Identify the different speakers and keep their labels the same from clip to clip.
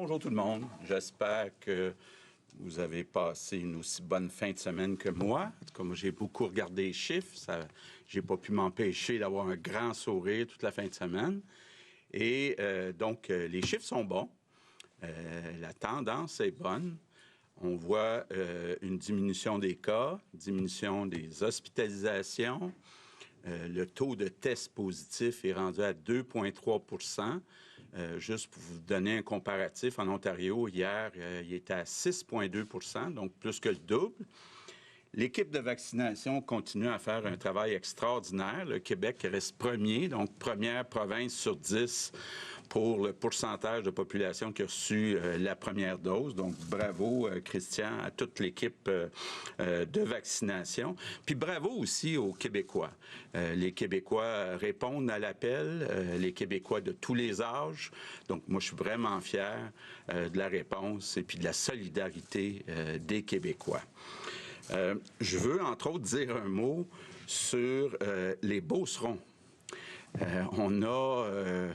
Speaker 1: Bonjour tout le monde. J'espère que vous avez passé une aussi bonne fin de semaine que moi. Comme j'ai beaucoup regardé les chiffres, j'ai pas pu m'empêcher d'avoir un grand sourire toute la fin de semaine. Et donc, les chiffres sont bons. La tendance est bonne. On voit une diminution des cas, diminution des hospitalisations. Le taux de tests positifs est rendu à 2,3 juste pour vous donner un comparatif, en Ontario, hier, il était à 6,2 donc plus que le double. L'équipe de vaccination continue à faire un travail extraordinaire. Le Québec reste premier, donc première province sur 10 pour le pourcentage de population qui a reçu la première dose. Donc, bravo, Christian, à toute l'équipe de vaccination. Puis bravo aussi aux Québécois. Les Québécois répondent à l'appel, les Québécois de tous les âges. Donc, moi, je suis vraiment fier de la réponse et puis de la solidarité des Québécois. Je veux, entre autres, dire un mot sur les Beaucerons. On a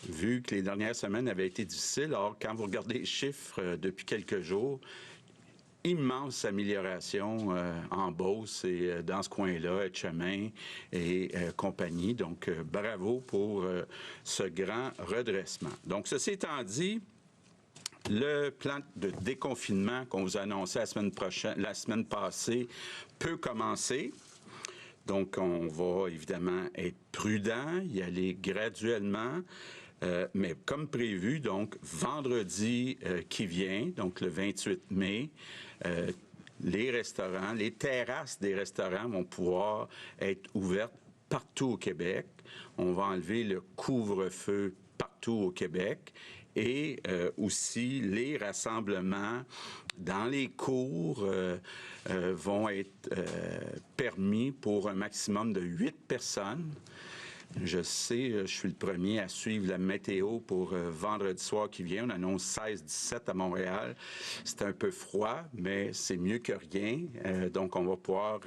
Speaker 1: vu que les dernières semaines avaient été difficiles. Or, quand vous regardez les chiffres depuis quelques jours, immense amélioration en Beauce et dans ce coin-là, Etchemin et compagnie. Donc, bravo pour ce grand redressement. Donc, ceci étant dit, le plan de déconfinement qu'on vous a annoncé la semaine passée peut commencer. Donc, on va évidemment être prudent, y aller graduellement, mais comme prévu, donc vendredi qui vient, donc le 28 mai, les restaurants, les terrasses des restaurants vont pouvoir être ouvertes partout au Québec. On va enlever le couvre-feu partout au Québec et aussi les rassemblements dans les cours vont être permis pour un maximum de 8 personnes. Je sais, je suis le premier à suivre la météo pour vendredi soir qui vient. On annonce 16-17 à Montréal. C'est un peu froid, mais c'est mieux que rien. Donc, on va pouvoir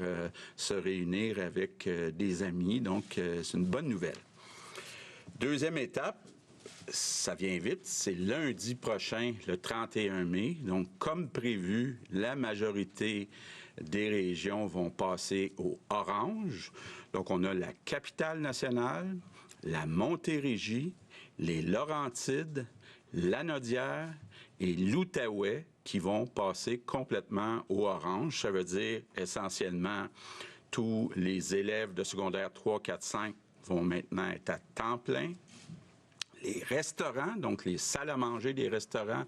Speaker 1: se réunir avec des amis. Donc, c'est une bonne nouvelle. Deuxième étape, ça vient vite, c'est lundi prochain, le 31 mai. Donc, comme prévu, la majorité des régions vont passer au orange. Donc, on a la Capitale-Nationale, la Montérégie, les Laurentides, Lanaudière et l'Outaouais qui vont passer complètement au orange. Ça veut dire essentiellement tous les élèves de secondaire 3, 4, 5 vont maintenant être à temps plein. Les restaurants, donc les salles à manger des restaurants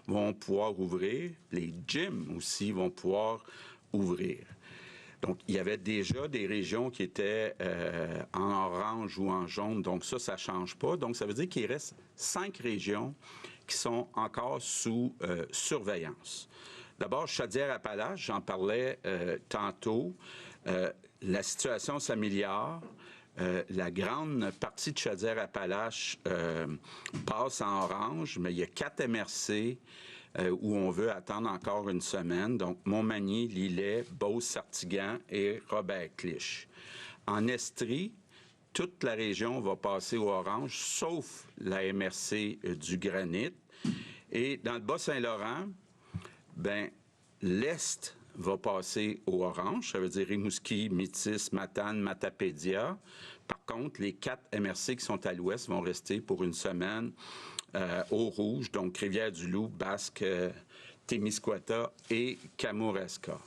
Speaker 1: vont pouvoir ouvrir. Les gyms aussi vont pouvoir ouvrir. Donc, il y avait déjà des régions qui étaient en orange ou en jaune. Donc, ça ne change pas. Donc, ça veut dire qu'il reste 5 régions qui sont encore sous surveillance. D'abord, Chaudière-Appalaches, j'en parlais tantôt. La situation s'améliore. La grande partie de Chaudière-Appalaches passe en orange, mais il y a 4 MRC où on veut attendre encore une semaine. Donc, Montmagny, Lillet, Beauce-Sartigan et Robert-Clich. En Estrie, toute la région va passer au orange, sauf la MRC du Granit. Et dans le Bas-Saint-Laurent, ben l'Est va passer au orange, ça veut dire Rimouski, Métis, Matane, Matapédia. Par contre, les 4 MRC qui sont à l'ouest vont rester pour une semaine au rouge, donc Rivière-du-Loup, Basque, Témiscouata et Kamouraska.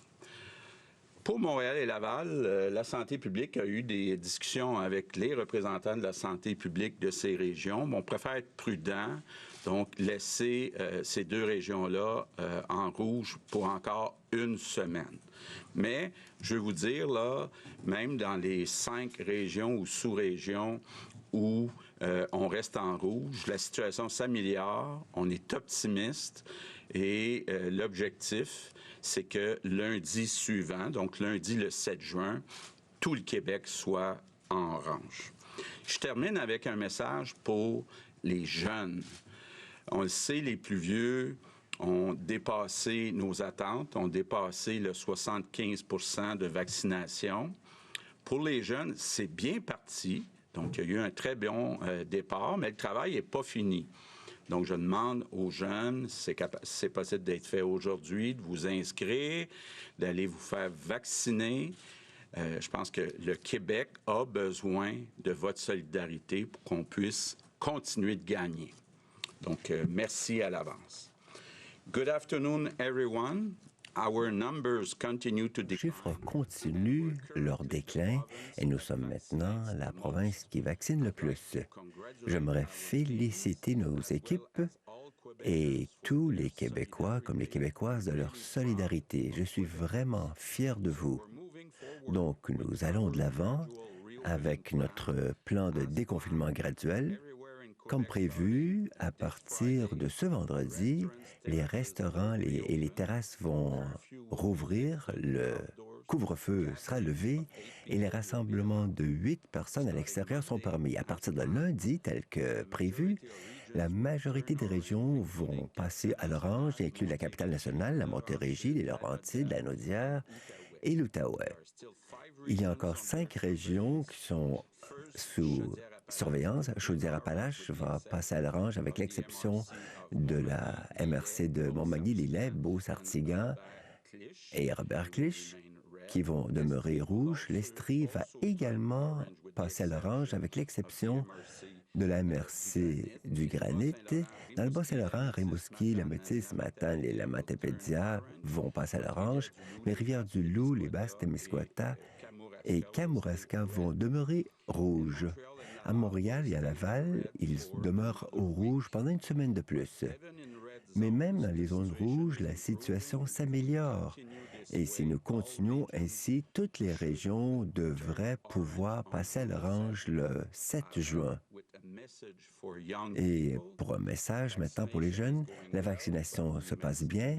Speaker 1: Pour Montréal et Laval, la santé publique a eu des discussions avec les représentants de la santé publique de ces régions. On préfère être prudent, donc laisser ces 2 régions-là en rouge pour encore une semaine. Mais, je veux vous dire, là, même dans les 5 régions ou sous-régions où on reste en rouge, la situation s'améliore, on est optimiste et l'objectif, c'est que lundi suivant, donc lundi le 7 juin, tout le Québec soit en orange. Je termine avec un message pour les jeunes. On le sait, les plus vieux ont dépassé nos attentes, ont dépassé le 75 % de vaccination. Pour les jeunes, c'est bien parti. Donc, il y a eu un très bon départ, mais le travail n'est pas fini. Donc, je demande aux jeunes, si c'est possible d'être fait aujourd'hui, de vous inscrire, d'aller vous faire vacciner. Je pense que le Québec a besoin de votre solidarité pour qu'on puisse continuer de gagner. Donc, merci à l'avance. Good afternoon, everyone. Our numbers continue to
Speaker 2: Les
Speaker 1: decline.
Speaker 2: chiffres continuent leur déclin et nous sommes maintenant la province qui vaccine le plus. J'aimerais féliciter nos équipes et tous les Québécois comme les Québécoises de leur solidarité. Je suis vraiment fier de vous. Donc, nous allons de l'avant avec notre plan de déconfinement graduel. Comme prévu, à partir de ce vendredi, les restaurants et les terrasses vont rouvrir, le couvre-feu sera levé et les rassemblements de 8 personnes à l'extérieur sont permis. À partir de lundi, tel que prévu, la majorité des régions vont passer à l'orange, inclut la capitale nationale, la Montérégie, les Laurentides, la Naudière et l'Outaouais. Il y a encore 5 régions qui sont sous surveillance. Chaudière-Appalaches va passer à l'orange avec l'exception de la MRC de Montmagny-Lillet, Beauce-Artigan et Robert-Cliche qui vont demeurer rouges. L'Estrie va également passer à l'orange avec l'exception de la MRC du Granit. Dans le Bas-Saint-Laurent, Rimouski, la Métis, Matane et la Matapédia vont passer à l'orange, mais Rivière-du-Loup, les Basses-Témiscouata et Kamouraska vont demeurer rouges. À Montréal et à Laval, ils demeurent au rouge pendant une semaine de plus. Mais même dans les zones rouges, la situation s'améliore. Et si nous continuons ainsi, toutes les régions devraient pouvoir passer à l'orange le 7 juin. Et pour un message maintenant pour les jeunes, la vaccination se passe bien,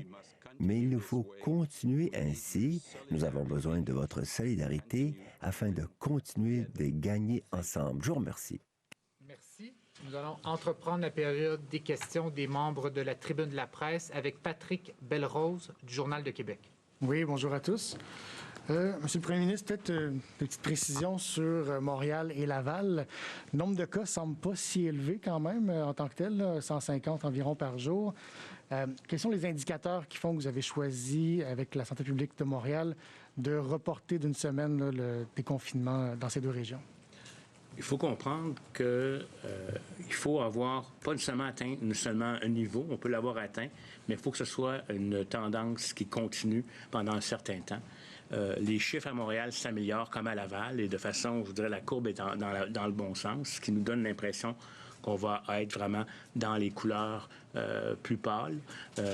Speaker 2: mais il nous faut continuer ainsi. Nous avons besoin de votre solidarité afin de continuer de gagner ensemble. Je vous remercie.
Speaker 3: Merci. Nous allons entreprendre la période des questions des membres de la Tribune de la presse avec Patrick Belrose du Journal de Québec.
Speaker 4: Oui, bonjour à tous. Monsieur le Premier ministre, peut-être une petite précision sur Montréal et Laval. Le nombre de cas ne semble pas si élevé quand même en tant que tel, là, 150 environ par jour. Quels sont les indicateurs qui font que vous avez choisi, avec la santé publique de Montréal, de reporter d'une semaine là, le déconfinement dans ces deux régions?
Speaker 5: Il faut comprendre qu'il faut avoir pas seulement atteint un niveau, on peut l'avoir atteint, mais il faut que ce soit une tendance qui continue pendant un certain temps. Les chiffres à Montréal s'améliorent comme à Laval et de façon, je dirais, la courbe est dans le bon sens, ce qui nous donne l'impression qu'on va être vraiment dans les couleurs plus pâles.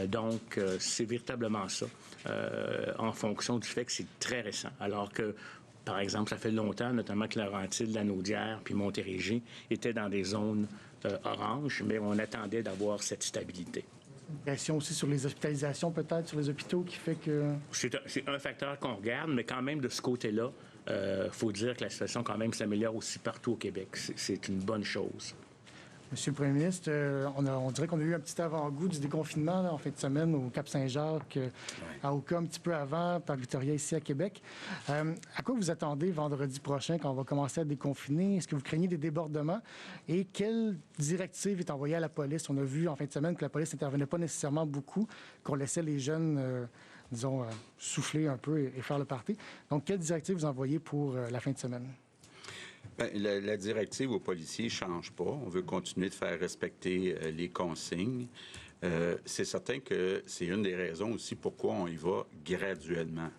Speaker 5: Donc, c'est véritablement ça, en fonction du fait que c'est très récent. Alors que par exemple, ça fait longtemps, notamment que Laurentides, la Naudière puis Montérégie étaient dans des zones oranges, mais on attendait d'avoir cette stabilité.
Speaker 4: Une question aussi sur les hospitalisations, peut-être, sur les hôpitaux, qui fait que...
Speaker 5: C'est un facteur qu'on regarde, mais quand même, de ce côté-là, faut dire que la situation, quand même, s'améliore aussi partout au Québec. C'est une bonne chose.
Speaker 4: Monsieur le Premier ministre, on dirait qu'on a eu un petit avant-goût du déconfinement là, en fin de semaine au Cap-Saint-Jacques, à Oka un petit peu avant, par Victoria ici à Québec. À quoi vous attendez vendredi prochain quand on va commencer à déconfiner? Est-ce que vous craignez des débordements? Et quelle directive est envoyée à la police? On a vu en fin de semaine que la police n'intervenait pas nécessairement beaucoup, qu'on laissait les jeunes, disons, souffler un peu et faire le party. Donc, quelle directive vous envoyez pour la fin de semaine?
Speaker 1: Bien, la directive aux policiers ne change pas. On veut continuer de faire respecter les consignes. C'est certain que c'est une des raisons aussi pourquoi on y va graduellement.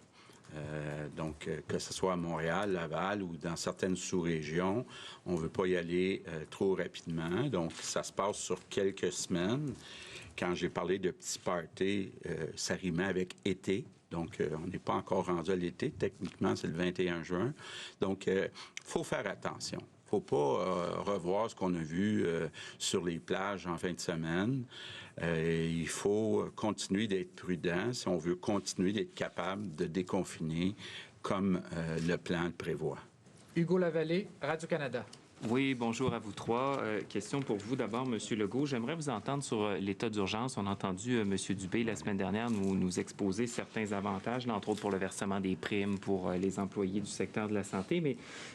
Speaker 1: Donc, que ce soit à Montréal, Laval ou dans certaines sous-régions, on ne veut pas y aller trop rapidement. Donc, ça se passe sur quelques semaines. Quand j'ai parlé de petits parties, ça rimait avec été. Donc, on n'est pas encore rendu à l'été. Techniquement, c'est le 21 juin. Donc, il faut faire attention. Il ne faut pas revoir ce qu'on a vu sur les plages en fin de semaine. Il faut continuer d'être prudent si on veut continuer d'être capable de déconfiner comme le plan le prévoit.
Speaker 3: Hugo Lavallée, Radio-Canada.
Speaker 6: Oui, bonjour à vous trois. Question pour vous d'abord, M. Legault. J'aimerais vous entendre sur l'état d'urgence. On a entendu M. Dubé la semaine dernière nous exposer certains avantages, là, entre autres pour le versement des primes pour les employés du secteur de la santé. Mais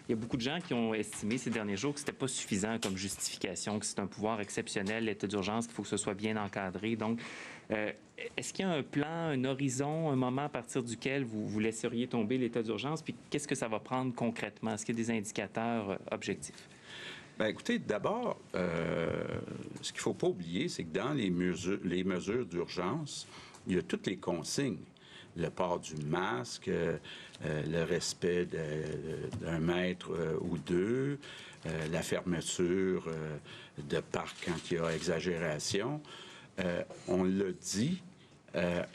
Speaker 6: il y a beaucoup de gens qui ont estimé ces derniers jours que ce n'était pas suffisant comme justification, que c'est un pouvoir exceptionnel, l'état d'urgence, qu'il faut que ce soit bien encadré. Donc, est-ce qu'il y a un plan, un horizon, un moment à partir duquel vous laisseriez tomber l'état d'urgence? Puis qu'est-ce que ça va prendre concrètement? Est-ce qu'il y a des indicateurs objectifs?
Speaker 1: Bien, écoutez, d'abord, ce qu'il ne faut pas oublier, c'est que dans les mesures d'urgence, il y a toutes les consignes. Le port du masque, le respect d'un mètre ou deux, la fermeture de parcs quand il y a exagération. On l'a dit,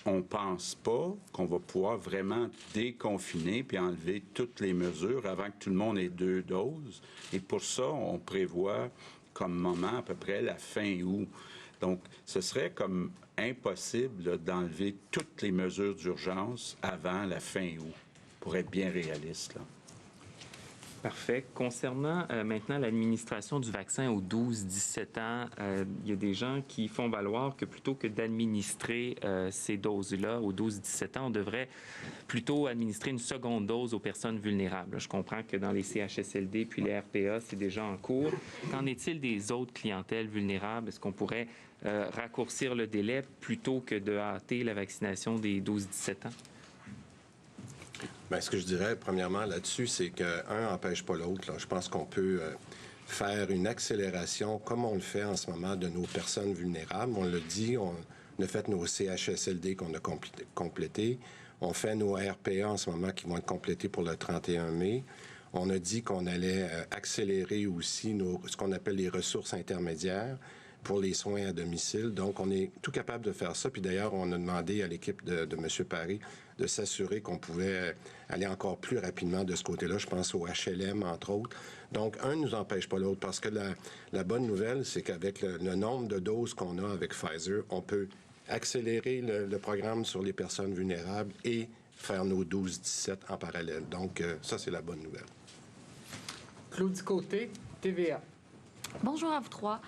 Speaker 1: on ne pense pas qu'on va pouvoir vraiment déconfiner puis enlever toutes les mesures avant que tout le monde ait 2 doses. Et pour ça, on prévoit comme moment à peu près la fin août. Donc, ce serait comme impossible là, d'enlever toutes les mesures d'urgence avant la fin août, pour être bien réaliste, là.
Speaker 6: Parfait. Concernant maintenant l'administration du vaccin aux 12-17 ans, il y a des gens qui font valoir que plutôt que d'administrer ces doses-là aux 12-17 ans, on devrait plutôt administrer une seconde dose aux personnes vulnérables. Je comprends que dans les CHSLD puis les RPA, c'est déjà en cours. Qu'en est-il des autres clientèles vulnérables? Est-ce qu'on pourrait raccourcir le délai plutôt que de hâter la vaccination des 12-17 ans?
Speaker 7: Bien, ce que je dirais, premièrement, là-dessus, c'est qu'un n'empêche pas l'autre. Je pense qu'on peut faire une accélération, comme on le fait en ce moment, de nos personnes vulnérables. On l'a dit, on a fait nos CHSLD qu'on a complétés. On fait nos RPA en ce moment qui vont être complétés pour le 31 mai. On a dit qu'on allait accélérer aussi ce qu'on appelle les ressources intermédiaires pour les soins à domicile. Donc, on est tout capable de faire ça. Puis d'ailleurs, on a demandé à l'équipe de M. Paré de s'assurer qu'on pouvait aller encore plus rapidement de ce côté-là. Je pense au HLM, entre autres. Donc, un ne nous empêche pas l'autre, parce que la bonne nouvelle, c'est qu'avec le nombre de doses qu'on a avec Pfizer, on peut accélérer le programme sur les personnes vulnérables et faire nos 12-17 en parallèle. Donc, ça, c'est la bonne nouvelle.
Speaker 3: Claudie Côté, TVA.
Speaker 8: Bonjour à vous trois.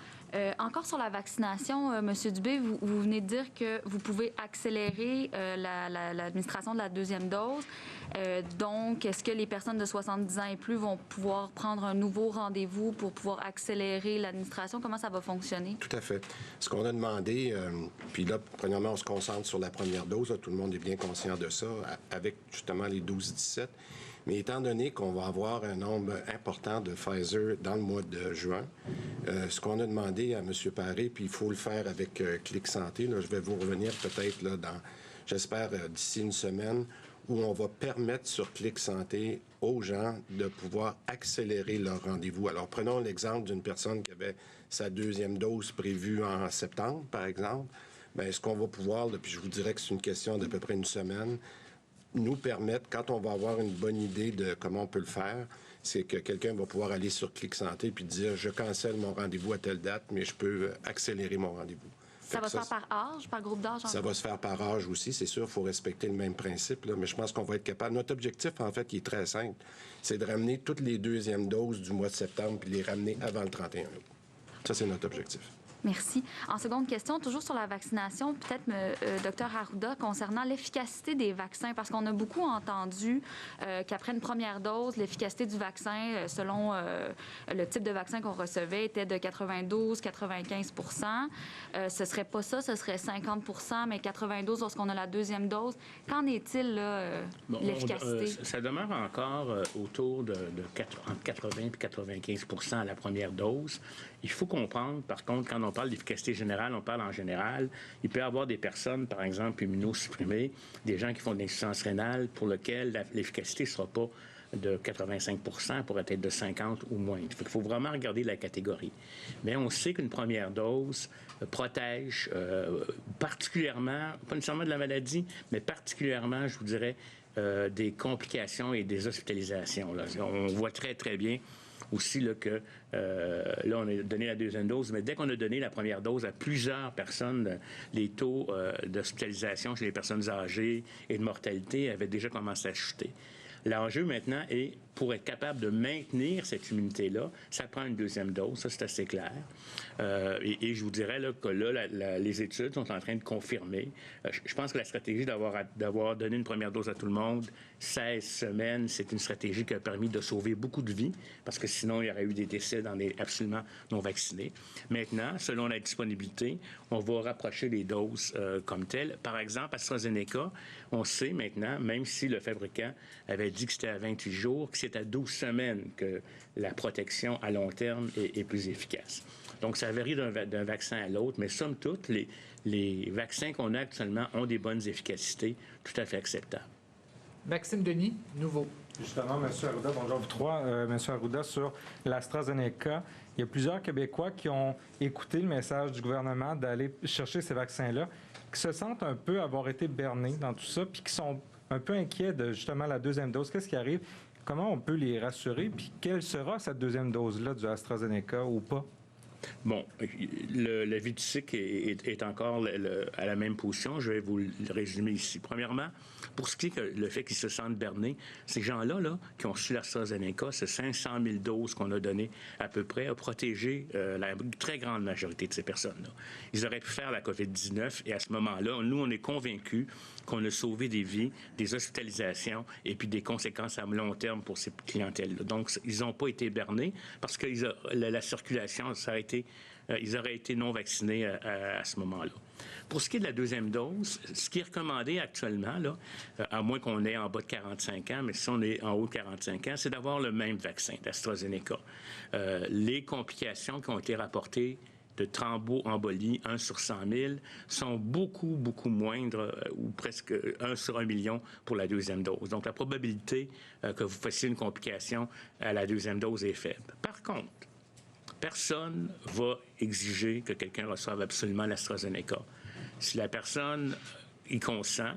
Speaker 8: Encore sur la vaccination, M. Dubé, vous venez de dire que vous pouvez accélérer l'administration de la deuxième dose. Donc, est-ce que les personnes de 70 ans et plus vont pouvoir prendre un nouveau rendez-vous pour pouvoir accélérer l'administration? Comment ça va fonctionner?
Speaker 7: Tout à fait. Ce qu'on a demandé, puis là, premièrement, on se concentre sur la première dose. Là, tout le monde est bien conscient de ça, avec justement les 12-17. Mais étant donné qu'on va avoir un nombre important de Pfizer dans le mois de juin, ce qu'on a demandé à M. Paré, puis il faut le faire avec Clic Santé, là, je vais vous revenir peut-être là j'espère d'ici une semaine, où on va permettre sur Clic Santé aux gens de pouvoir accélérer leur rendez-vous. Alors, prenons l'exemple d'une personne qui avait sa deuxième dose prévue en septembre, par exemple. Bien, ce qu'on va pouvoir, puis je vous dirais que c'est une question d'à peu près une semaine, nous permettre, quand on va avoir une bonne idée de comment on peut le faire, c'est que quelqu'un va pouvoir aller sur Clic Santé puis dire « Je cancelle mon rendez-vous à telle date, mais je peux accélérer mon rendez-vous ».
Speaker 8: Ça va se faire par âge, par groupe d'âge?
Speaker 7: Ça va se faire par âge aussi, c'est sûr. Il faut respecter le même principe, là, mais je pense qu'on va être capable. Notre objectif, en fait, qui est très simple, c'est de ramener toutes les deuxièmes doses du mois de septembre puis les ramener avant le 31 août. Ça, c'est notre objectif.
Speaker 8: Merci. En seconde question, toujours sur la vaccination, peut-être, Dr Arruda, concernant l'efficacité des vaccins, parce qu'on a beaucoup entendu qu'après une première dose, l'efficacité du vaccin, selon le type de vaccin qu'on recevait, était de 92-95 %. Ce serait pas ça, ce serait 50 % mais 92 lorsqu'on a la deuxième dose. Qu'en est-il, là, l'efficacité?
Speaker 5: Ça demeure encore autour entre 80 et 95 % à la première dose. Il faut comprendre, par contre, quand on parle d'efficacité générale, on parle en général. Il peut y avoir des personnes, par exemple, immunosupprimées, des gens qui font de l'insuffisance rénale pour lesquels l'efficacité ne sera pas de 85 % elle pourrait être de 50 ou moins. Il faut vraiment regarder la catégorie. Mais on sait qu'une première dose protège particulièrement, pas nécessairement de la maladie, mais particulièrement, je vous dirais, des complications et des hospitalisations. Là. On voit très, très bien aussi là, que là, on a donné la deuxième dose, mais dès qu'on a donné la première dose à plusieurs personnes, les taux d'hospitalisation chez les personnes âgées et de mortalité avaient déjà commencé à chuter. L'enjeu maintenant est pour être capable de maintenir cette immunité-là, ça prend une deuxième dose, ça c'est assez clair. Et je vous dirais là, que là, les études sont en train de confirmer. Je pense que la stratégie d'avoir donné une première dose à tout le monde, 16 semaines, c'est une stratégie qui a permis de sauver beaucoup de vies, parce que sinon, il y aurait eu des décès dans les absolument non vaccinés. Maintenant, selon la disponibilité, on va rapprocher les doses comme telles. Par exemple, AstraZeneca, on sait maintenant, même si le fabricant avait dit que c'était à 28 jours, que c'est à 12 semaines que la protection à long terme est plus efficace. Donc, ça varie d'un vaccin à l'autre, mais somme toute, les vaccins qu'on a actuellement ont des bonnes efficacités tout à fait acceptables.
Speaker 3: Maxime Denis, nouveau.
Speaker 9: Justement, M. Arruda, bonjour vous trois. M. Arruda, sur l'AstraZeneca, il y a plusieurs Québécois qui ont écouté le message du gouvernement d'aller chercher ces vaccins-là, qui se sentent un peu avoir été bernés dans tout ça, puis qui sont un peu inquiets de justement la deuxième dose. Qu'est-ce qui arrive? Comment on peut les rassurer? Puis quelle sera cette deuxième dose-là du AstraZeneca ou pas?
Speaker 5: Bon, la vie du SIC est encore à la même position. Je vais vous le résumer ici. Premièrement, pour ce qui est le fait qu'ils se sentent bernés, ces gens-là là, qui ont reçu l'AstraZeneca, c'est 500 000 doses qu'on a données à peu près, a protégé la très grande majorité de ces personnes-là. Ils auraient pu faire la COVID-19 et à ce moment-là, nous, on est convaincus qu'on a sauvé des vies, des hospitalisations et puis des conséquences à long terme pour ces clientèles-là. Donc, ils n'ont pas été bernés parce que la circulation, ça a été ils auraient été non vaccinés à ce moment-là. Pour ce qui est de la deuxième dose, ce qui est recommandé actuellement, là, à moins qu'on ait en bas de 45 ans, mais si on est en haut de 45 ans, c'est d'avoir le même vaccin d'AstraZeneca. Les complications qui ont été rapportées de thromboembolie, 1 sur 100 000, sont beaucoup, beaucoup moindres, ou presque 1 sur 1 million pour la deuxième dose. Donc, la probabilité que vous fassiez une complication à la deuxième dose est faible. Par contre, personne ne va exiger que quelqu'un reçoive absolument l'AstraZeneca. Si la personne y consent,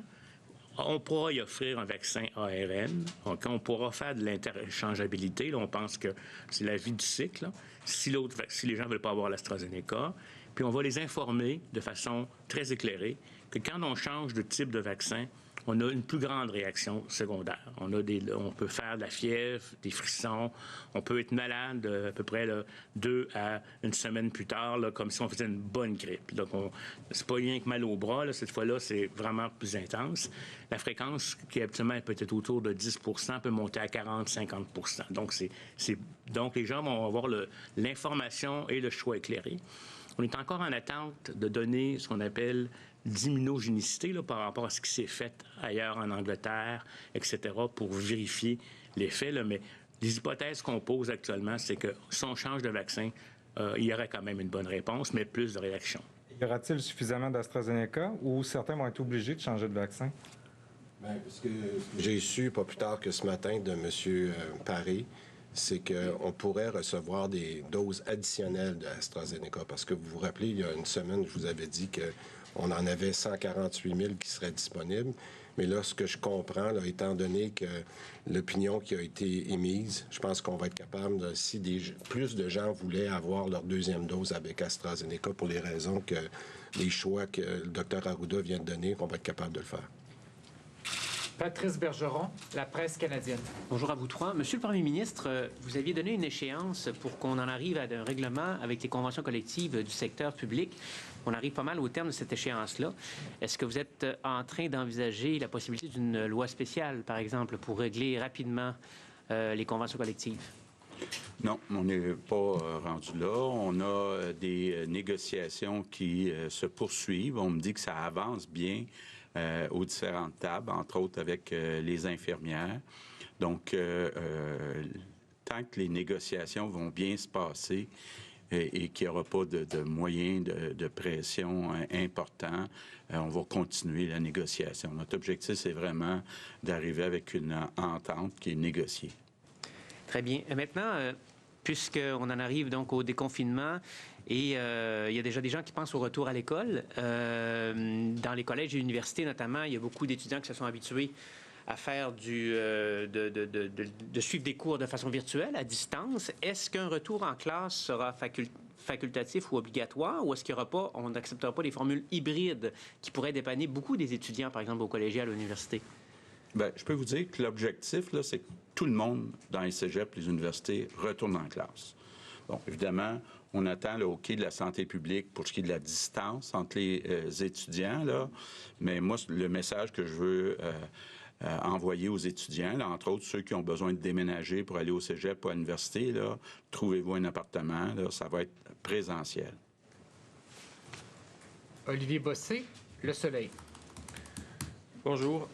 Speaker 5: on pourra y offrir un vaccin ARN. Donc, on pourra faire de l'interchangeabilité. Là, on pense que c'est la vie du cycle. Là. Si les gens ne veulent pas avoir l'AstraZeneca, puis on va les informer de façon très éclairée que quand on change de type de vaccin, on a une plus grande réaction secondaire. On peut faire de la fièvre, des frissons, on peut être malade à peu près 2 à 1 semaine plus tard, là, comme si on faisait une bonne grippe. Donc, c'est pas rien que mal au bras, là, cette fois-là, c'est vraiment plus intense. La fréquence, qui habituellement est peut-être autour de 10 peut monter à 40-50 Donc, les gens vont avoir l'information et le choix éclairé. On est encore en attente de donner ce qu'on appelle d'immunogénicité là, par rapport à ce qui s'est fait ailleurs en Angleterre, etc., pour vérifier les faits. Là. Mais les hypothèses qu'on pose actuellement, c'est que si on change de vaccin, il y aurait quand même une bonne réponse, mais plus de réactions.
Speaker 9: Y aura-t-il suffisamment d'AstraZeneca ou certains vont être obligés de changer de vaccin?
Speaker 7: Bien, ce que j'ai su pas plus tard que ce matin de M. Paré, c'est qu'on pourrait recevoir des doses additionnelles d'AstraZeneca. Parce que vous vous rappelez, il y a une semaine, je vous avais dit qu'on en avait 148 000 qui seraient disponibles. Mais là, ce que je comprends, là, étant donné que l'opinion qui a été émise, je pense qu'on va être capable, si plus de gens voulaient avoir leur deuxième dose avec AstraZeneca pour les raisons les choix que le Dr Arruda vient de donner, qu'on va être capable de le faire.
Speaker 3: Patrice Bergeron, La Presse canadienne.
Speaker 10: Bonjour à vous trois. Monsieur le Premier ministre, vous aviez donné une échéance pour qu'on en arrive à un règlement avec les conventions collectives du secteur public. On arrive pas mal au terme de cette échéance-là. Est-ce que vous êtes en train d'envisager la possibilité d'une loi spéciale, par exemple, pour régler rapidement les conventions collectives?
Speaker 1: Non, on n'est pas rendu là. On a des négociations qui se poursuivent. On me dit que ça avance bien aux différentes tables, entre autres avec les infirmières. Donc, tant que les négociations vont bien se passer et qu'il n'y aura pas de moyens de pression importants, on va continuer la négociation. Notre objectif, c'est vraiment d'arriver avec une entente qui est négociée.
Speaker 10: Très bien. Maintenant, puisqu'on en arrive donc au déconfinement, et il y a déjà des gens qui pensent au retour à l'école. Dans les collèges et universités notamment, il y a beaucoup d'étudiants qui se sont habitués à faire de suivre des cours de façon virtuelle, à distance. Est-ce qu'un retour en classe sera facultatif ou obligatoire, ou est-ce qu'il y aura pas, on n'acceptera pas des formules hybrides qui pourraient dépanner beaucoup des étudiants, par exemple au collégial, à l'université?
Speaker 1: Bien, je peux vous dire que l'objectif, là, c'est que tout le monde dans les cégeps, les universités, retourne en classe. Bon, évidemment, on attend le OK de la santé publique pour ce qui est de la distance entre les étudiants, là. Mais moi, le message que je veux envoyer aux étudiants, là, entre autres ceux qui ont besoin de déménager pour aller au cégep ou à l'université, là, trouvez-vous un appartement, là, ça va être présentiel.
Speaker 3: Olivier Bossé, Le Soleil.
Speaker 11: Bonjour.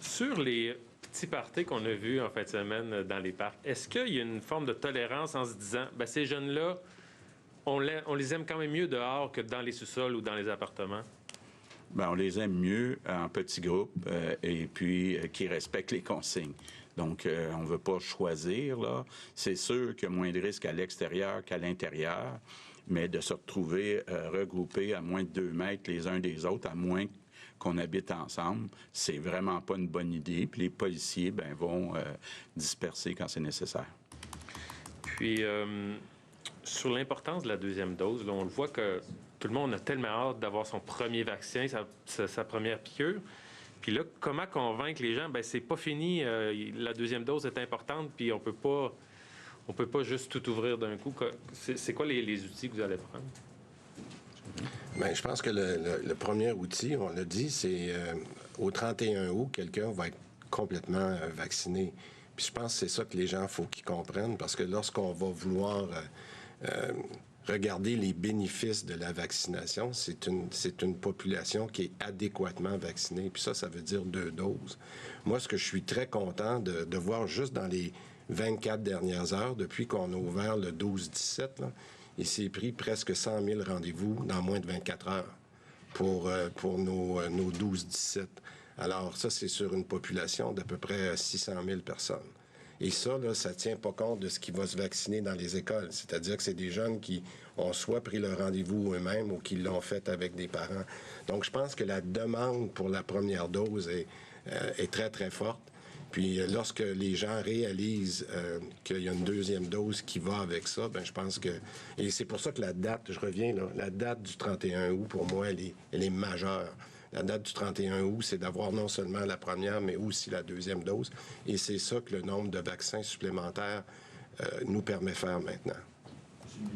Speaker 11: Sur les petits parties qu'on a vus en fin de semaine dans les parcs, est-ce qu'il y a une forme de tolérance en se disant, bien, ces jeunes-là, on les aime quand même mieux dehors que dans les sous-sols ou dans les appartements?
Speaker 1: Bien, on les aime mieux en petits groupes et puis qui respectent les consignes. Donc, on ne veut pas choisir, là. C'est sûr qu'il y a moins de risques à l'extérieur qu'à l'intérieur, mais de se retrouver regroupés à moins de 2 mètres les uns des autres, à moins qu'on habite ensemble, c'est vraiment pas une bonne idée. Puis les policiers, bien, vont disperser quand c'est nécessaire.
Speaker 11: Puis, sur l'importance de la deuxième dose, là, on le voit que tout le monde a tellement hâte d'avoir son premier vaccin, sa première piqûre. Puis là, comment convaincre les gens? Bien, c'est pas fini. La deuxième dose est importante, puis on peut pas juste tout ouvrir d'un coup. C'est quoi les outils que vous allez prendre?
Speaker 7: Bien, je pense que le premier outil, on l'a dit, c'est au 31 août, quelqu'un va être complètement vacciné. Puis je pense que c'est ça que les gens, il faut qu'ils comprennent, parce que lorsqu'on va vouloir regarder les bénéfices de la vaccination, c'est une population qui est adéquatement vaccinée. Puis ça veut dire 2 doses. Moi, ce que je suis très content de voir juste dans les 24 dernières heures, depuis qu'on a ouvert le 12-17, là, il s'est pris presque 100 000 rendez-vous dans moins de 24 heures pour nos 12-17. Alors ça, c'est sur une population d'à peu près 600 000 personnes. Et ça, là, ça ne tient pas compte de ce qui va se vacciner dans les écoles. C'est-à-dire que c'est des jeunes qui ont soit pris leur rendez-vous eux-mêmes ou qui l'ont fait avec des parents. Donc, je pense que la demande pour la première dose est très, très forte. Puis, lorsque les gens réalisent qu'il y a une deuxième dose qui va avec ça, bien, je pense que... Et c'est pour ça que la date, je reviens là, la date du 31 août, pour moi, elle est majeure. La date du 31 août, c'est d'avoir non seulement la première, mais aussi la deuxième dose. Et c'est ça que le nombre de vaccins supplémentaires nous permet de faire maintenant.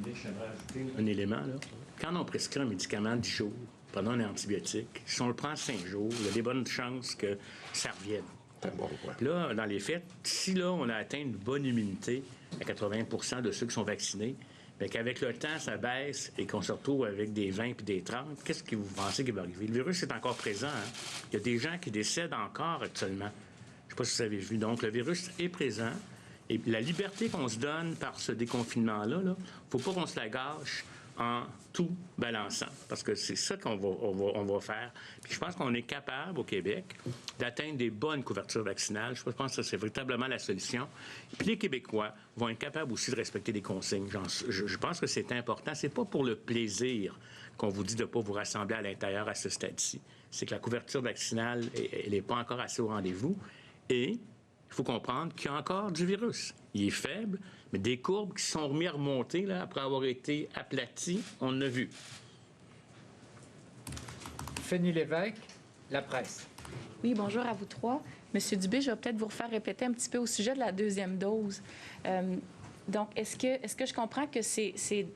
Speaker 5: J'aimerais ajouter un élément. Là. Quand on prescrit un médicament 10 jours pendant un antibiotique, si on le prend 5 jours, il y a des bonnes chances que ça revienne.
Speaker 7: Bon, ouais.
Speaker 5: Là, dans les faits, si là, on a atteint une bonne immunité à 80 de ceux qui sont vaccinés, bien qu'avec le temps, ça baisse et qu'on se retrouve avec des 20 puis des 30, qu'est-ce que vous pensez qui va arriver? Le virus est encore présent. Hein? Il y a des gens qui décèdent encore actuellement. Je ne sais pas si vous avez vu. Donc, le virus est présent. Et la liberté qu'on se donne par ce déconfinement-là, il ne faut pas qu'on se la gâche en tout balançant, parce que c'est ça qu'on va faire. Puis je pense qu'on est capable, au Québec, d'atteindre des bonnes couvertures vaccinales. Je pense que c'est véritablement la solution. Puis les Québécois vont être capables aussi de respecter des consignes. Je pense que c'est important. C'est pas pour le plaisir qu'on vous dit de ne pas vous rassembler à l'intérieur à ce stade-ci. C'est que la couverture vaccinale, elle n'est pas encore assez au rendez-vous. Et il faut comprendre qu'il y a encore du virus. Il est faible, mais des courbes qui sont remises à remonter là, après avoir été aplaties, on en a vu.
Speaker 3: Fanny Lévesque, La Presse.
Speaker 12: Oui, bonjour à vous trois. Monsieur Dubé, je vais peut-être vous refaire répéter un petit peu au sujet de la deuxième dose. Donc, est-ce que je comprends que c'est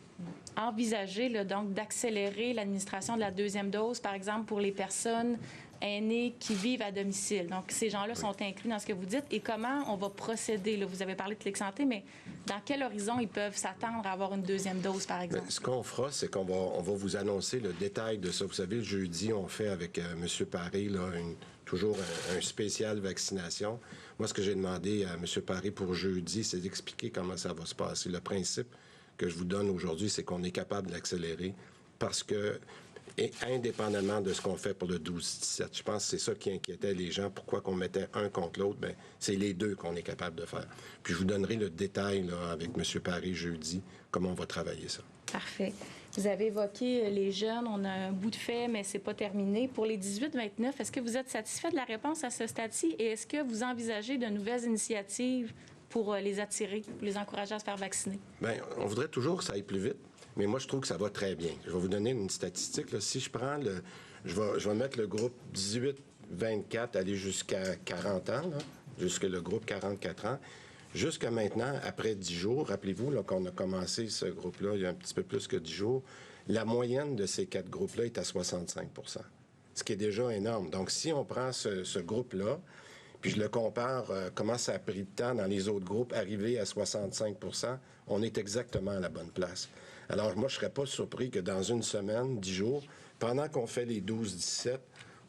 Speaker 12: envisagé là, donc d'accélérer l'administration de la deuxième dose, par exemple, pour les personnes aînés qui vivent à domicile? Donc, ces gens-là sont inclus dans ce que vous dites. Et comment on va procéder? Là, vous avez parlé de Clic Santé, mais dans quel horizon ils peuvent s'attendre à avoir une deuxième dose, par exemple?
Speaker 7: Bien, ce qu'on fera, c'est qu'on va vous annoncer le détail de ça. Vous savez, le jeudi, on fait avec M. Paré là, toujours un spécial vaccination. Moi, ce que j'ai demandé à M. Paré pour jeudi, c'est d'expliquer comment ça va se passer. Le principe que je vous donne aujourd'hui, c'est qu'on est capable d'accélérer parce que, et indépendamment de ce qu'on fait pour le 12-17, je pense que c'est ça qui inquiétait les gens. Pourquoi qu'on mettait un contre l'autre? Bien, c'est les deux qu'on est capable de faire. Puis je vous donnerai le détail là, avec M. Paré jeudi, comment on va travailler ça.
Speaker 12: Parfait. Vous avez évoqué les jeunes. On a un bout de fait, mais c'est pas terminé. Pour les 18-29, est-ce que vous êtes satisfait de la réponse à ce stade-ci? Et est-ce que vous envisagez de nouvelles initiatives pour les attirer, pour les encourager à se faire vacciner?
Speaker 7: Bien, on voudrait toujours que ça aille plus vite. Mais moi, je trouve que ça va très bien. Je vais vous donner une statistique. Là. Si je prends je vais mettre le groupe 24 aller jusqu'à 40 ans, là, jusque le groupe 44 ans. Jusqu'à maintenant, après 10 jours, rappelez-vous là, qu'on a commencé ce groupe-là il y a un petit peu plus que 10 jours, la moyenne de ces 4 groupes-là est à 65 %, ce qui est déjà énorme. Donc, si on prend ce groupe-là, puis je le compare, comment ça a pris de temps dans les autres groupes, arriver à 65 %, on est exactement à la bonne place. Alors, moi, je ne serais pas surpris que dans une semaine, 10 jours, pendant qu'on fait les 12-17,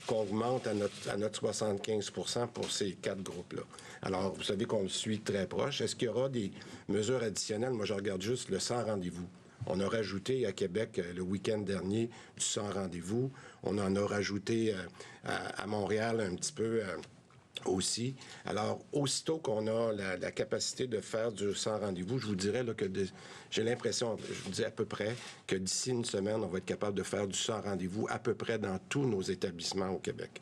Speaker 7: qu'on augmente à notre 75 % pour ces 4 groupes-là. Alors, vous savez qu'on le suit très proche. Est-ce qu'il y aura des mesures additionnelles? Moi, je regarde juste le sans rendez-vous. On a rajouté à Québec le week-end dernier du sans rendez-vous. On en a rajouté à Montréal un petit peu aussi. Alors, aussitôt qu'on a la capacité de faire du sans rendez-vous, je vous dirais là, que j'ai l'impression, je vous dis à peu près, que d'ici une semaine, on va être capable de faire du sans rendez-vous à peu près dans tous nos établissements au Québec.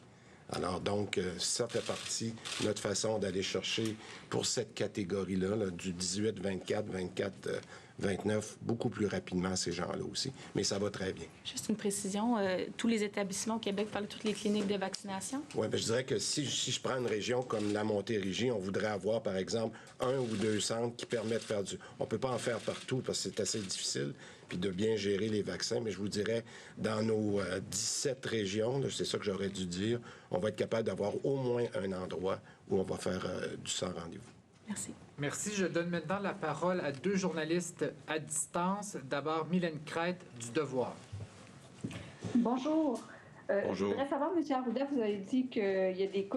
Speaker 7: Alors donc, ça fait partie de notre façon d'aller chercher pour cette catégorie-là, là, du 18, 24, 24, 29, beaucoup plus rapidement ces gens-là aussi. Mais ça va très bien.
Speaker 12: Juste une précision, tous les établissements au Québec parlent de toutes les cliniques de vaccination?
Speaker 7: Oui, bien, je dirais que si je prends une région comme la Montérégie, on voudrait avoir, par exemple, 1 ou 2 centres qui permettent de faire du... On ne peut pas en faire partout parce que c'est assez difficile, puis de bien gérer les vaccins, mais je vous dirais, dans nos 17 régions, c'est ça que j'aurais dû dire, on va être capable d'avoir au moins un endroit où on va faire du sans rendez-vous.
Speaker 12: Merci.
Speaker 3: Merci. Je donne maintenant la parole à 2 journalistes à distance. D'abord, Mylène Crête du Devoir.
Speaker 13: Bonjour.
Speaker 1: Bonjour.
Speaker 13: Je voudrais savoir, M. Arruda, vous avez dit qu'il y a des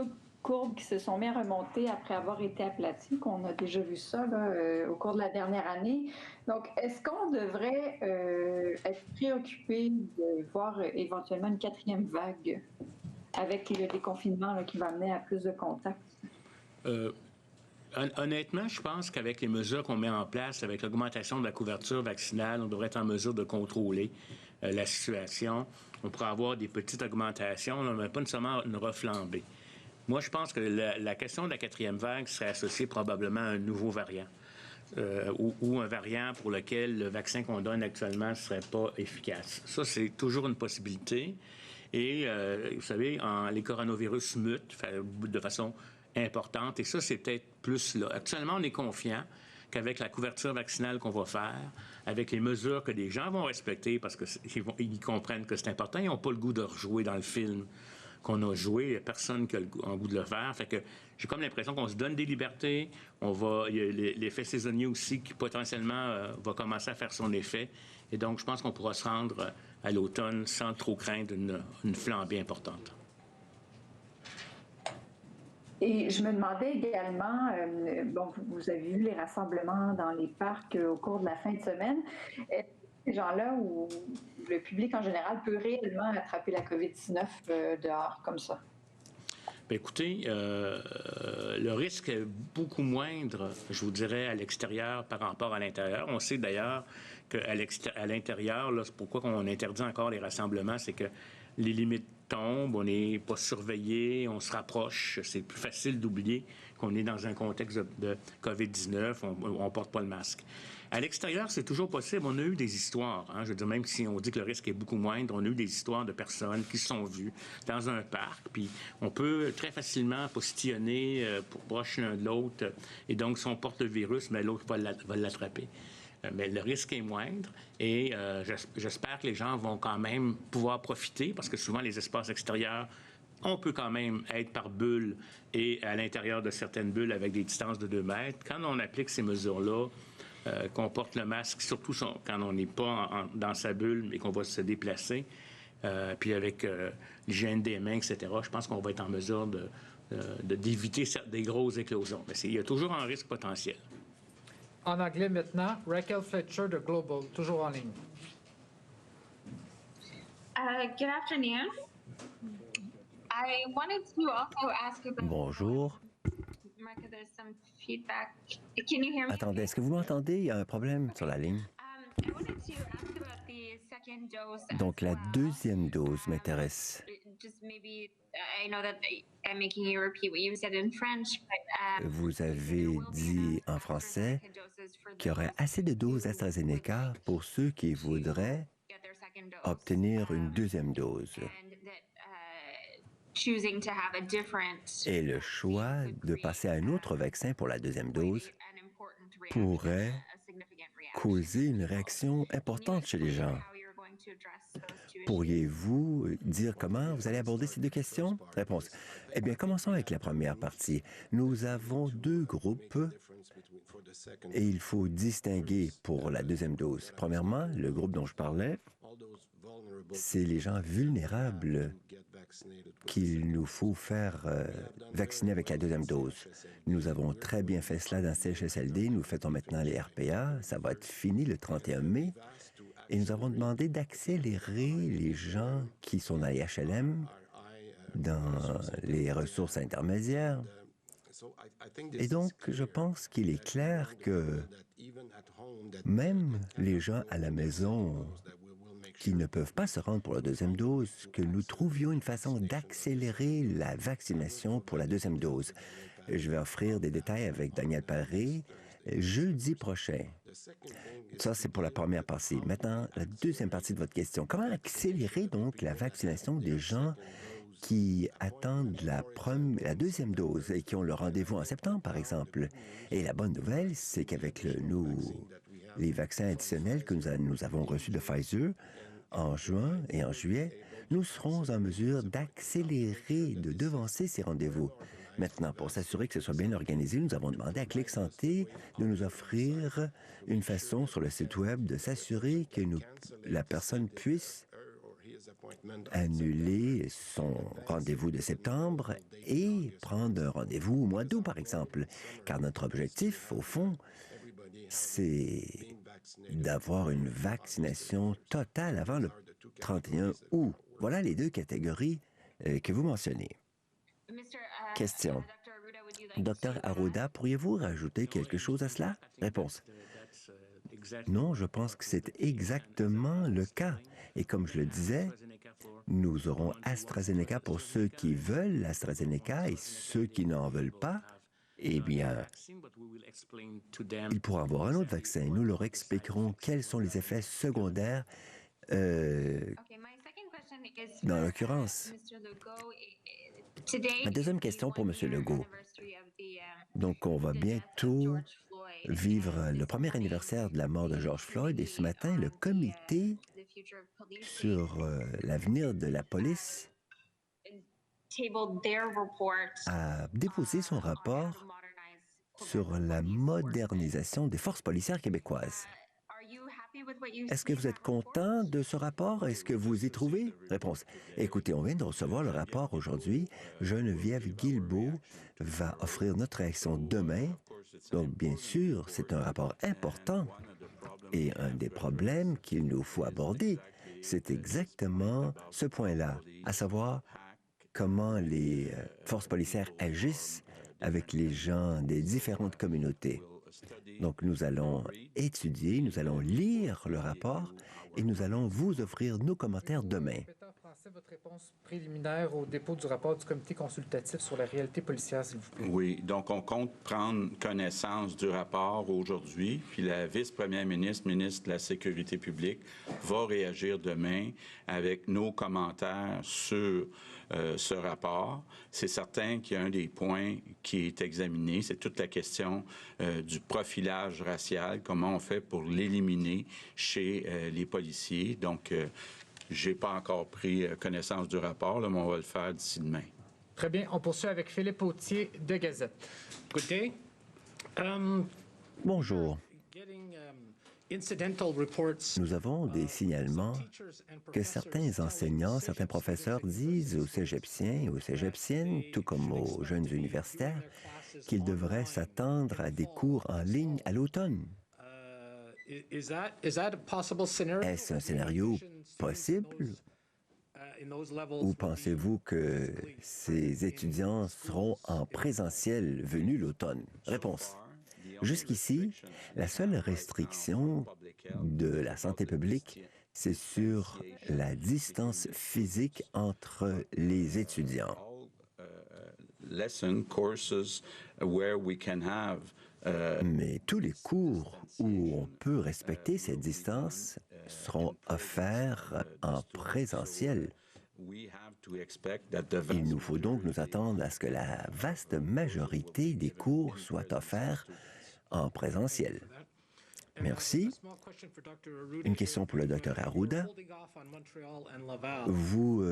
Speaker 13: courbes qui se sont mis à remonter après avoir été aplaties, qu'on a déjà vu ça là, au cours de la dernière année. Donc, est-ce qu'on devrait être préoccupé de voir éventuellement une 4e vague avec le déconfinement là, qui va amener à plus de contacts?
Speaker 5: Honnêtement, je pense qu'avec les mesures qu'on met en place, avec l'augmentation de la couverture vaccinale, on devrait être en mesure de contrôler la situation. On pourrait avoir des petites augmentations, mais pas nécessairement une reflambée. Moi, je pense que la question de la 4e vague serait associée probablement à un nouveau variant ou un variant pour lequel le vaccin qu'on donne actuellement ne serait pas efficace. Ça, c'est toujours une possibilité. Et, vous savez, les coronavirus mutent de façon importante. Et ça, c'est peut-être plus là. Actuellement, on est confiant qu'avec la couverture vaccinale qu'on va faire, avec les mesures que les gens vont respecter parce qu'ils comprennent que c'est important, ils n'ont pas le goût de rejouer dans le film qu'on a joué. Il n'y a personne qui a le goût de le faire. Fait que j'ai comme l'impression qu'on se donne des libertés. Il y a l'effet saisonnier aussi qui potentiellement va commencer à faire son effet. Et donc, je pense qu'on pourra se rendre à l'automne sans trop craindre une flambée importante.
Speaker 13: Et je me demandais également, vous avez vu les rassemblements dans les parcs au cours de la fin de semaine. Est-ce que ces gens-là où le public en général peut réellement attraper la COVID-19 dehors comme ça?
Speaker 5: Bien, écoutez, le risque est beaucoup moindre, je vous dirais, à l'extérieur par rapport à l'intérieur. On sait d'ailleurs qu'à l'intérieur, là, c'est pourquoi on interdit encore les rassemblements, c'est que les limites tombent, on n'est pas surveillé, on se rapproche. C'est plus facile d'oublier qu'on est dans un contexte de COVID-19, on ne porte pas le masque. À l'extérieur, c'est toujours possible. On a eu des histoires. Je veux dire, même si on dit que le risque est beaucoup moindre, on a eu des histoires de personnes qui se sont vues dans un parc. Puis on peut très facilement postillonner pour proche l'un de l'autre. Et donc, si on porte le virus, mais l'autre va l'attraper. Mais le risque est moindre et j'espère que les gens vont quand même pouvoir profiter parce que souvent, les espaces extérieurs, on peut quand même être par bulle et à l'intérieur de certaines bulles avec des distances de 2 mètres. Quand on applique ces mesures-là, qu'on porte le masque, surtout quand on n'est pas dans sa bulle mais qu'on va se déplacer, puis avec l'hygiène des mains, etc., je pense qu'on va être en mesure d'éviter des grosses éclosions. Mais il y a toujours un risque potentiel.
Speaker 3: En anglais maintenant, Raquel Fletcher de Global, toujours en ligne.
Speaker 14: Good afternoon. I wanted to also ask about...
Speaker 2: Bonjour.
Speaker 14: Marco, there's some feedback. Can you hear me?
Speaker 2: Attendez, est-ce que vous m'entendez? Il y a un problème sur la ligne.
Speaker 14: I wanted to ask about the second dose.
Speaker 2: Donc, la 2e dose m'intéresse.
Speaker 14: Just maybe, I know that I'm making you repeat what you said in French, but...
Speaker 2: Vous avez dit en français qu'il y aurait assez de doses AstraZeneca pour ceux qui voudraient obtenir une 2e dose.
Speaker 14: choosing to have a different
Speaker 2: Et le choix de passer à un autre vaccin pour la deuxième dose pourrait causer une réaction importante chez les gens. Pourriez-vous dire comment vous allez aborder ces deux questions? Réponse. Eh bien, commençons avec la première partie. Nous avons deux groupes et il faut distinguer pour la deuxième dose. Premièrement, le groupe dont je parlais, c'est les gens vulnérables qu'il nous faut faire vacciner avec la deuxième dose. Nous avons très bien fait cela dans CHSLD. Nous faisons maintenant les RPA. Ça va être fini le 31 mai. Et nous avons demandé d'accélérer les gens qui sont dans les HLM, dans les ressources intermédiaires. Et donc, je pense qu'il est clair que même les gens à la maison qui ne peuvent pas se rendre pour la deuxième dose, que nous trouvions une façon d'accélérer la vaccination pour la deuxième dose. Je vais offrir des détails avec Daniel Paré jeudi prochain. Ça, c'est pour la première partie. Maintenant, la deuxième partie de votre question. Comment accélérer donc la vaccination des gens qui attendent la deuxième dose et qui ont le rendez-vous en septembre, par exemple? Et la bonne nouvelle, c'est qu'avec les vaccins additionnels que nous avons reçus de Pfizer en juin et en juillet, nous serons en mesure d'accélérer, de devancer ces rendez-vous. Maintenant, pour s'assurer que ce soit bien organisé, nous avons demandé à Clic Santé de nous offrir une façon sur le site Web de s'assurer que la personne puisse annuler son rendez-vous de septembre et prendre un rendez-vous au mois d'août, par exemple. Car notre objectif, au fond, c'est d'avoir une vaccination totale avant le 31 août. Voilà les deux catégories que vous mentionnez. Question. Docteur Arruda, pourriez-vous rajouter quelque chose à cela? Réponse. Non, je pense que c'est exactement le cas. Et comme je le disais, nous aurons AstraZeneca pour ceux qui veulent l'AstraZeneca et ceux qui n'en veulent pas. Eh bien, ils pourront avoir un autre vaccin. Nous leur expliquerons quels sont les effets secondaires dans l'occurrence. Ma deuxième question pour M. Legault. Donc, on va bientôt vivre le premier anniversaire de la mort de George Floyd et ce matin, le comité sur l'avenir de la police a déposé son rapport sur la modernisation des forces policières québécoises. Est-ce que vous êtes content de ce rapport? Est-ce que vous y trouvez? Réponse. Écoutez, on vient de recevoir le rapport aujourd'hui. Geneviève Guilbeault va offrir notre réaction demain. Donc, bien sûr, c'est un rapport important. Et un des problèmes qu'il nous faut aborder, c'est exactement ce point-là, à savoir comment les forces policières agissent avec les gens des différentes communautés. Donc, nous allons étudier, nous allons lire le rapport et nous allons vous offrir nos commentaires demain.
Speaker 3: Votre réponse préliminaire au dépôt du rapport du comité consultatif sur la réalité policière, s'il vous plaît.
Speaker 1: Oui, donc on compte prendre connaissance du rapport aujourd'hui, puis la vice-première ministre, ministre de la Sécurité publique, va réagir demain avec nos commentaires sur ce rapport. C'est certain qu'il y a un des points qui est examiné, c'est toute la question du profilage racial, comment on fait pour l'éliminer chez les policiers. Donc, je n'ai pas encore pris connaissance du rapport, là, mais on va le faire d'ici demain.
Speaker 3: Très bien. On poursuit avec Philippe Autier de Gazette.
Speaker 10: Good day.
Speaker 2: Bonjour. Nous avons des signalements que certains enseignants, certains professeurs disent aux cégeptiens et aux cégeptiennes, tout comme aux jeunes universitaires, qu'ils devraient s'attendre à des cours en ligne à l'automne. Est-ce un scénario possible? Ou pensez-vous que ces étudiants seront en présentiel venu l'automne? Réponse. Jusqu'ici, la seule restriction de la santé publique, c'est sur la distance physique entre les étudiants. Mais tous les cours où on peut respecter cette distance seront offerts en présentiel. Il nous faut donc nous attendre à ce que la vaste majorité des cours soient offerts en présentiel. Merci. Une question pour le Dr Arruda. Vous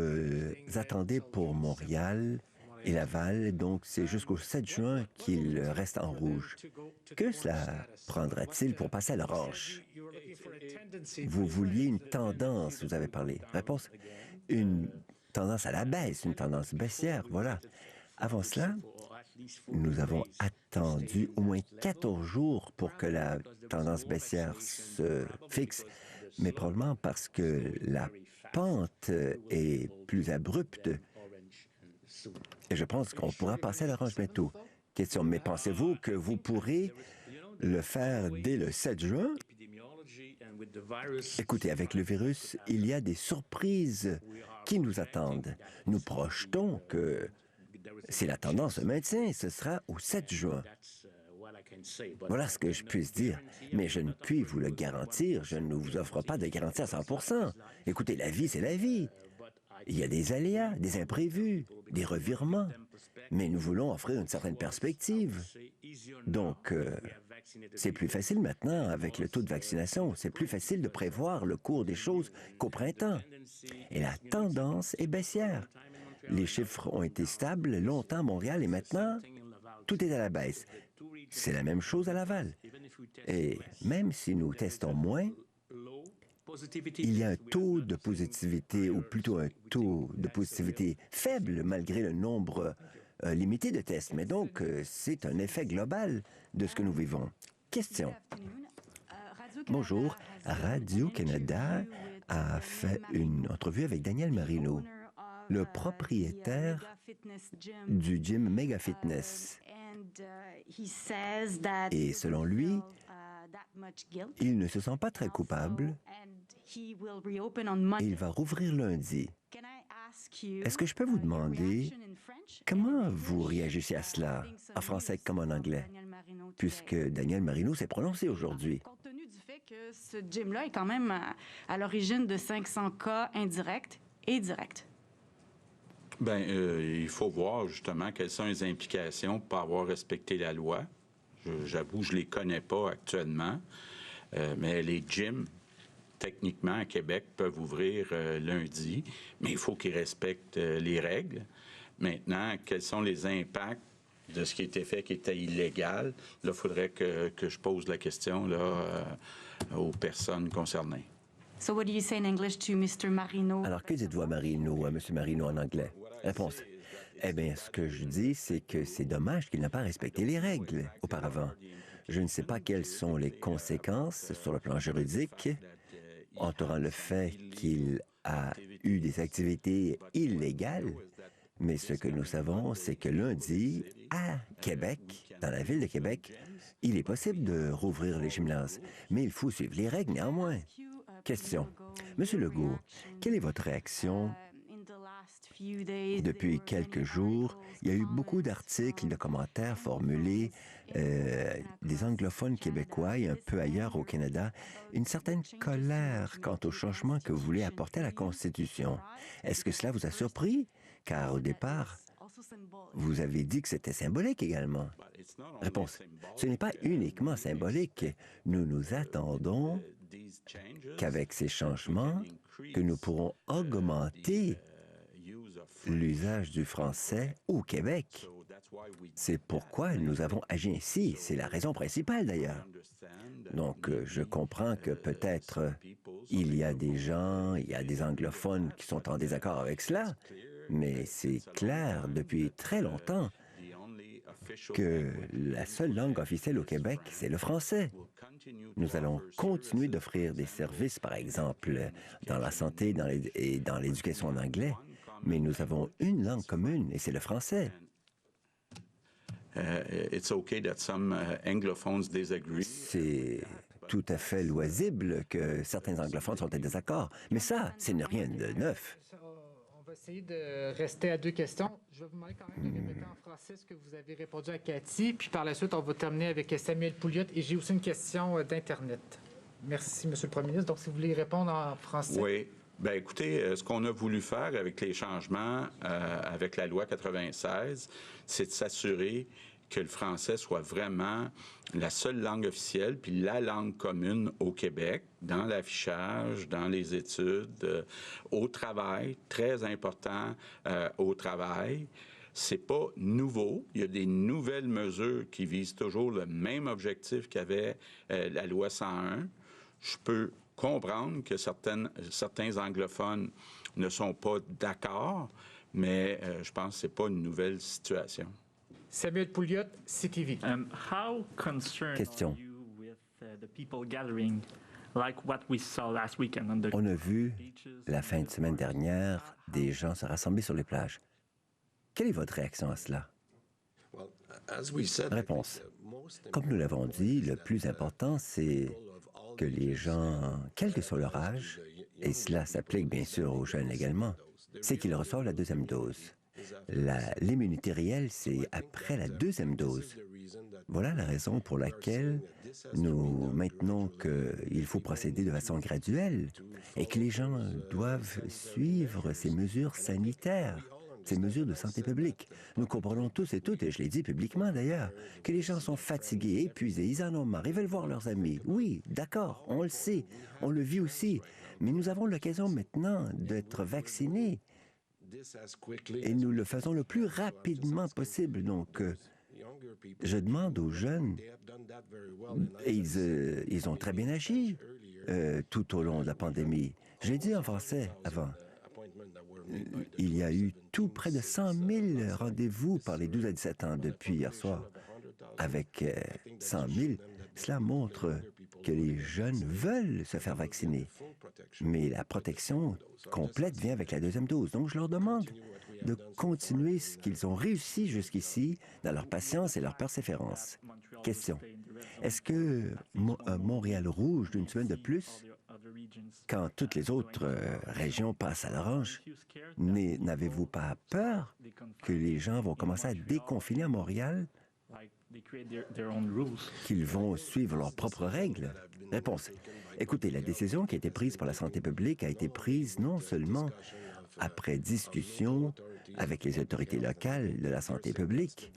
Speaker 2: attendez pour Montréal et Laval, donc c'est jusqu'au 7 juin qu'il reste en rouge. Que cela prendra-t-il pour passer à l'orange? Vous vouliez une tendance, vous avez parlé. Réponse, une tendance à la baisse, une tendance baissière, voilà. Avant cela, nous avons attendu au moins 14 jours pour que la tendance baissière se fixe, mais probablement parce que la pente est plus abrupte. Et je pense qu'on pourra passer à l'orange bientôt. Question, mais pensez-vous que vous pourrez le faire dès le 7 juin? Écoutez, avec le virus, il y a des surprises qui nous attendent. Nous projetons que si la tendance se maintient, ce sera au 7 juin. Voilà ce que je puisse dire, mais je ne puis vous le garantir. Je ne vous offre pas de garantie à 100%. Écoutez, la vie, c'est la vie. Il y a des aléas, des imprévus, des revirements, mais nous voulons offrir une certaine perspective. Donc, c'est plus facile maintenant avec le taux de vaccination. C'est plus facile de prévoir le cours des choses qu'au printemps. Et la tendance est baissière. Les chiffres ont été stables longtemps à Montréal et maintenant, tout est à la baisse. C'est la même chose à Laval. Et même si nous testons moins, il y a un taux de positivité, ou plutôt un taux de positivité faible malgré le nombre limité de tests. Mais donc, c'est un effet global de ce que nous vivons. Question. Bonjour. Radio-Canada a fait une entrevue avec Daniel Marino, le propriétaire du gym Mega Fitness. Et selon lui, il ne se sent pas très coupable et il va rouvrir lundi. Est-ce que je peux vous demander comment vous réagissez à cela, en français comme en anglais, puisque Daniel Marino s'est prononcé aujourd'hui?
Speaker 15: Compte tenu du fait que ce gym-là est quand même à l'origine de 500 cas indirects et directs.
Speaker 1: Bien, il faut voir justement quelles sont les implications pour avoir respecté la loi. J'avoue, je ne les connais pas actuellement, mais les gyms, techniquement, à Québec, peuvent ouvrir lundi, mais il faut qu'ils respectent les règles. Maintenant, quels sont les impacts de ce qui a été fait qui était illégal? Là, il faudrait que je pose la question là, aux personnes concernées.
Speaker 15: So what do you say in English to Mr. Marino?
Speaker 2: Alors, que dites-vous à Marino, à M. Marino en anglais? Réponse. Eh bien, ce que je dis, c'est que c'est dommage qu'il n'a pas respecté les règles auparavant. Je ne sais pas quelles sont les conséquences sur le plan juridique entourant le fait qu'il a eu des activités illégales, mais ce que nous savons, c'est que lundi, à Québec, dans la ville de Québec, il est possible de rouvrir les gymnases, mais il faut suivre les règles néanmoins. Question. Monsieur Legault, quelle est votre réaction? Depuis quelques jours, il y a eu beaucoup d'articles, de commentaires formulés des anglophones québécois et un peu ailleurs au Canada, une certaine colère quant au changement que vous voulez apporter à la Constitution. Est-ce que cela vous a surpris? Car au départ, vous avez dit que c'était symbolique également. Réponse. Ce n'est pas uniquement symbolique. Nous nous attendons qu'avec ces changements, que nous pourrons augmenter l'usage du français au Québec. C'est pourquoi nous avons agi ainsi. C'est la raison principale, d'ailleurs. Donc, je comprends que peut-être il y a des gens, il y a des anglophones qui sont en désaccord avec cela, mais c'est clair depuis très longtemps que la seule langue officielle au Québec, c'est le français. Nous allons continuer d'offrir des services, par exemple, dans la santé et dans l'éducation en anglais, mais nous avons une langue commune, et c'est le français. C'est tout à fait loisible que certains anglophones sont en désaccord, mais ça, ce n'est rien de neuf.
Speaker 3: On va essayer de rester à 2 questions. Je vais vous demander quand même de répéter en français ce que vous avez répondu à Cathy, puis par la suite, on va terminer avec Samuel Pouliot, et j'ai aussi une question d'Internet. Merci, Monsieur le Premier ministre. Donc, si vous voulez répondre en français.
Speaker 1: Oui. Bien, écoutez, ce qu'on a voulu faire avec les changements, avec la loi 96, c'est de s'assurer que le français soit vraiment la seule langue officielle, puis la langue commune au Québec, dans l'affichage, dans les études, au travail, très important au travail. C'est pas nouveau. Il y a des nouvelles mesures qui visent toujours le même objectif qu'avait la loi 101. Je peux comprendre que certains anglophones ne sont pas d'accord, mais je pense que c'est pas une nouvelle situation.
Speaker 3: Samuel Pouliot, CTV.
Speaker 16: How concerned
Speaker 2: Question.
Speaker 16: are you with the people gathering, like what we saw last weekend on the
Speaker 2: On a vu, la fin de semaine dernière, des gens se rassembler sur les plages. Quelle est votre réaction à cela? Réponse. Comme nous l'avons dit, le plus important, c'est que les gens, quel que soit leur âge, et cela s'applique bien sûr aux jeunes également, c'est qu'ils reçoivent la deuxième dose. L'immunité réelle, c'est après la deuxième dose. Voilà la raison pour laquelle nous maintenons qu'il faut procéder de façon graduelle et que les gens doivent suivre ces mesures sanitaires, ces mesures de santé publique. Nous comprenons tous et toutes, et je l'ai dit publiquement d'ailleurs, que les gens sont fatigués, épuisés, ils en ont marre, ils veulent voir leurs amis. Oui, d'accord, on le sait, on le vit aussi, mais nous avons l'occasion maintenant d'être vaccinés. Et nous le faisons le plus rapidement possible. Donc, je demande aux jeunes, et ils ont très bien agi tout au long de la pandémie. Je l'ai dit en français avant. Il y a eu tout près de 100 000 rendez-vous par les 12 à 17 ans depuis hier soir. Avec 100 000, cela montre que les jeunes veulent se faire vacciner. Mais la protection complète vient avec la deuxième dose. Donc, je leur demande de continuer ce qu'ils ont réussi jusqu'ici dans leur patience et leur persévérance. Question. Est-ce que Montréal rouge d'une semaine de plus, quand toutes les autres régions passent à l'orange, n'avez-vous pas peur que les gens vont commencer à déconfiner à Montréal, qu'ils vont suivre leurs propres règles? Réponse. Écoutez, la décision qui a été prise par la santé publique a été prise non seulement après discussion avec les autorités locales de la santé publique,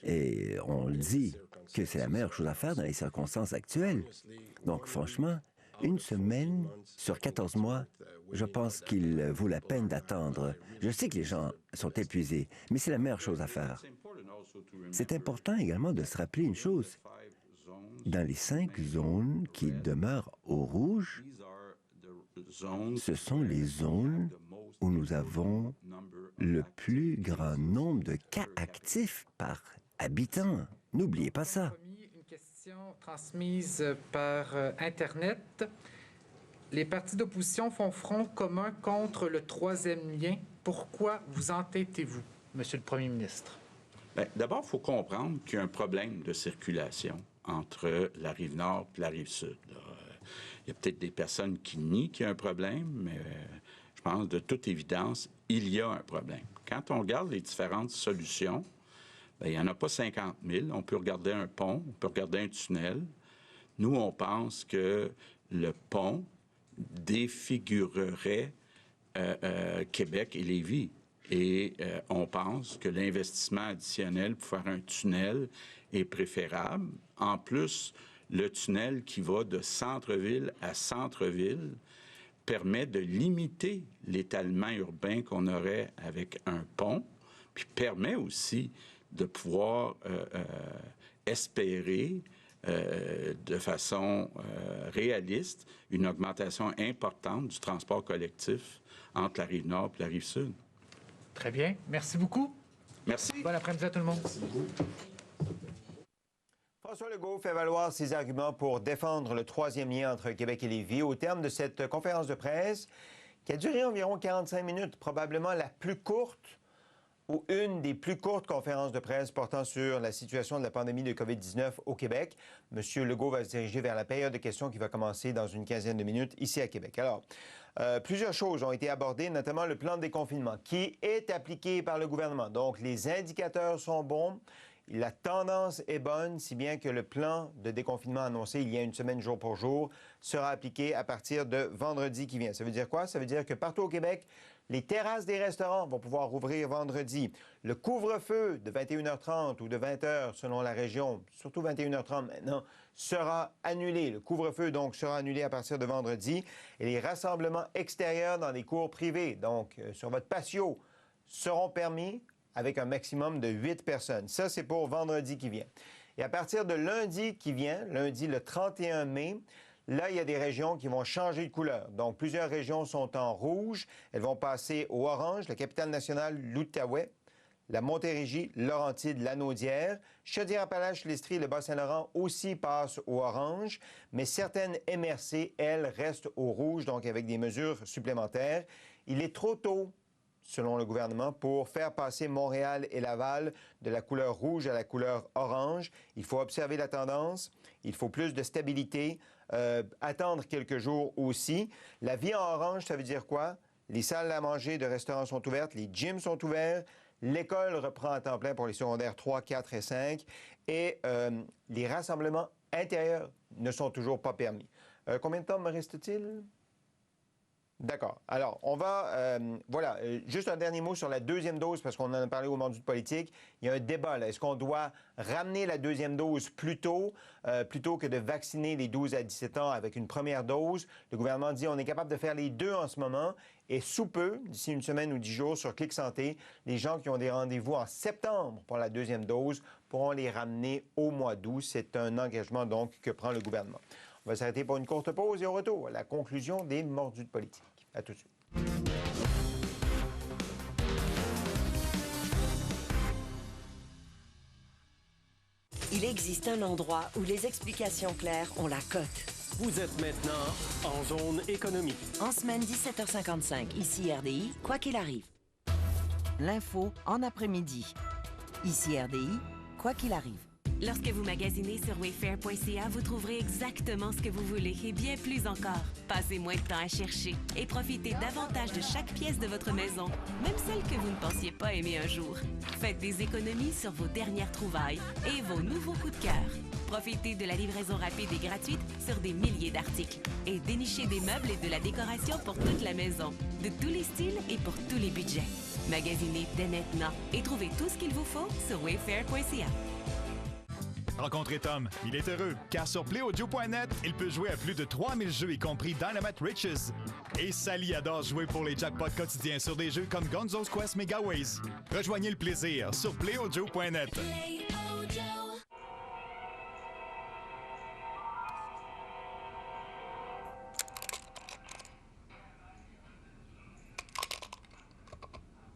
Speaker 2: et on le dit que c'est la meilleure chose à faire dans les circonstances actuelles. Donc, franchement, une semaine sur 14 mois, je pense qu'il vaut la peine d'attendre. Je sais que les gens sont épuisés, mais c'est la meilleure chose à faire. C'est important également de se rappeler une chose. Dans les 5 zones qui demeurent au rouge, ce sont les zones où nous avons le plus grand nombre de cas actifs par habitant. N'oubliez pas ça.
Speaker 3: Une question transmise par Internet. Les partis d'opposition font front commun contre le troisième lien. Pourquoi vous entêtez-vous, Monsieur le Premier ministre?
Speaker 1: Bien, d'abord, il faut comprendre qu'il y a un problème de circulation entre la Rive-Nord et la Rive-Sud. Il y a peut-être des personnes qui nient qu'il y a un problème, mais je pense de toute évidence, il y a un problème. Quand on regarde les différentes solutions, bien, il n'y en a pas 50 000. On peut regarder un pont, on peut regarder un tunnel. Nous, on pense que le pont défigurerait Québec et Lévis. Et on pense que l'investissement additionnel pour faire un tunnel est préférable. En plus, le tunnel qui va de centre-ville à centre-ville permet de limiter l'étalement urbain qu'on aurait avec un pont, puis permet aussi de pouvoir espérer de façon réaliste une augmentation importante du transport collectif entre la Rive-Nord et la Rive-Sud.
Speaker 3: Très bien. Merci beaucoup.
Speaker 1: Merci.
Speaker 3: Bon après-midi à tout le monde.
Speaker 1: Merci beaucoup.
Speaker 17: François Legault fait valoir ses arguments pour défendre le troisième lien entre Québec et Lévis au terme de cette conférence de presse qui a duré environ 45 minutes, probablement la plus courte ou une des plus courtes conférences de presse portant sur la situation de la pandémie de COVID-19 au Québec. M. Legault va se diriger vers la période de questions qui va commencer dans une quinzaine de minutes ici à Québec. Alors, plusieurs choses ont été abordées, notamment le plan de déconfinement qui est appliqué par le gouvernement. Donc, les indicateurs sont bons. La tendance est bonne, si bien que le plan de déconfinement annoncé il y a une semaine jour pour jour sera appliqué à partir de vendredi qui vient. Ça veut dire quoi? Ça veut dire que partout au Québec, les terrasses des restaurants vont pouvoir rouvrir vendredi. Le couvre-feu de 21h30 ou de 20h selon la région, surtout 21h30 maintenant, sera annulé. Le couvre-feu, donc, sera annulé à partir de vendredi. Et les rassemblements extérieurs dans des cours privés, donc sur votre patio, seront permis avec un maximum de 8 personnes. Ça, c'est pour vendredi qui vient. Et à partir de lundi qui vient, lundi le 31 mai, là, il y a des régions qui vont changer de couleur. Donc, plusieurs régions sont en rouge. Elles vont passer au orange, la capitale nationale, l'Outaouais, la Montérégie, Laurentides, Lanaudière. Chaudière-Appalaches, l'Estrie et le Bas-Saint-Laurent aussi passent au orange, mais certaines MRC, elles, restent au rouge, donc avec des mesures supplémentaires. Il est trop tôt, selon le gouvernement, pour faire passer Montréal et Laval de la couleur rouge à la couleur orange. Il faut observer la tendance, il faut plus de stabilité, attendre quelques jours aussi. La vie en orange, ça veut dire quoi? Les salles à manger de restaurants sont ouvertes, les gyms sont ouverts, l'école reprend à temps plein pour les secondaires 3, 4 et 5, et les rassemblements intérieurs ne sont toujours pas permis. Combien de temps me reste-t-il? D'accord. Alors, on va... juste un dernier mot sur la deuxième dose, parce qu'on en a parlé au Monde du politique. Il y a un débat, là. Est-ce qu'on doit ramener la deuxième dose plus tôt que de vacciner les 12 à 17 ans avec une première dose? Le gouvernement dit on est capable de faire les deux en ce moment. Et sous peu, d'ici une semaine ou 10 jours, sur Clic Santé, les gens qui ont des rendez-vous en septembre pour la deuxième dose pourront les ramener au mois d'août. C'est un engagement, donc, que prend le gouvernement. On va s'arrêter pour une courte pause et au retour à la conclusion des Mordus de politique. À tout de suite.
Speaker 18: Il existe un endroit où les explications claires ont la cote.
Speaker 19: Vous êtes maintenant en zone économique.
Speaker 18: En semaine 17h55, ici RDI, quoi qu'il arrive. L'info en après-midi. Ici RDI, quoi qu'il arrive.
Speaker 20: Lorsque vous magasinez sur wayfair.ca, vous trouverez exactement ce que vous voulez et bien plus encore. Passez moins de temps à chercher et profitez davantage de chaque pièce de votre maison, même celle que vous ne pensiez pas aimer un jour. Faites des économies sur vos dernières trouvailles et vos nouveaux coups de cœur. Profitez de la livraison rapide et gratuite sur des milliers d'articles. Et dénichez des meubles et de la décoration pour toute la maison, de tous les styles et pour tous les budgets. Magasinez dès maintenant et trouvez tout ce qu'il vous faut sur wayfair.ca.
Speaker 21: Rencontrez Tom, il est heureux, car sur PlayAudio.net, il peut jouer à plus de 3000 jeux, y compris Dynamite Riches. Et Sally adore jouer pour les jackpots quotidiens sur des jeux comme Gonzo's Quest Megaways. Rejoignez le plaisir sur PlayAudio.net.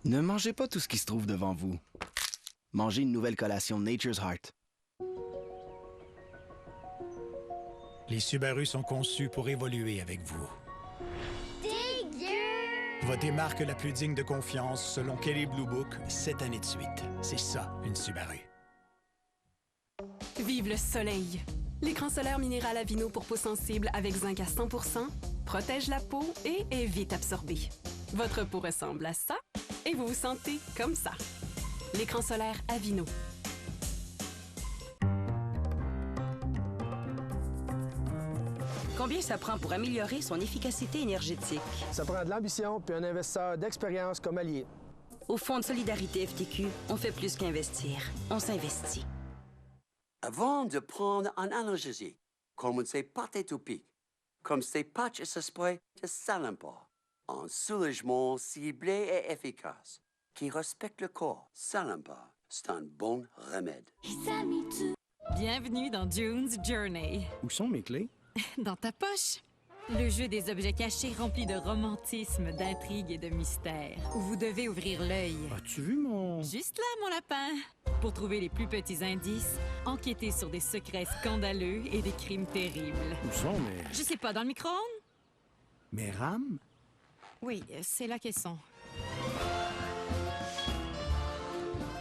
Speaker 22: Ne mangez pas tout ce qui se trouve devant vous. Mangez une nouvelle collation Nature's Heart.
Speaker 23: Les Subaru sont conçus pour évoluer avec vous. Votez marque la plus digne de confiance selon Kelley Blue Book 7 années de suite. C'est ça, une Subaru.
Speaker 24: Vive le soleil! L'écran solaire minéral Avino pour peau sensible avec zinc à 100% protège la peau et est vite absorbé. Votre peau ressemble à ça et vous vous sentez comme ça. L'écran solaire Avino.
Speaker 25: Combien ça prend pour améliorer son efficacité énergétique?
Speaker 26: Ça prend de l'ambition puis un investisseur d'expérience comme allié.
Speaker 25: Au Fonds de solidarité FTQ, on fait plus qu'investir. On s'investit.
Speaker 27: Avant de prendre un analgésique, comme c'est pâté au pic, comme c'est patch et spray de Salambor, un soulagement ciblé et efficace qui respecte le corps. Salambor, c'est un bon remède.
Speaker 20: Bienvenue dans June's Journey.
Speaker 22: Où sont mes clés?
Speaker 20: Dans ta poche. Le jeu des objets cachés rempli de romantisme, d'intrigue et de mystère, où vous devez ouvrir l'œil.
Speaker 22: As-tu vu mon...
Speaker 20: Juste là, mon lapin. Pour trouver les plus petits indices, enquêter sur des secrets scandaleux et des crimes terribles.
Speaker 22: Où sont mes...
Speaker 20: Je sais pas, dans le micro-ondes?
Speaker 22: Mes rames?
Speaker 20: Oui, c'est là qu'elles sont.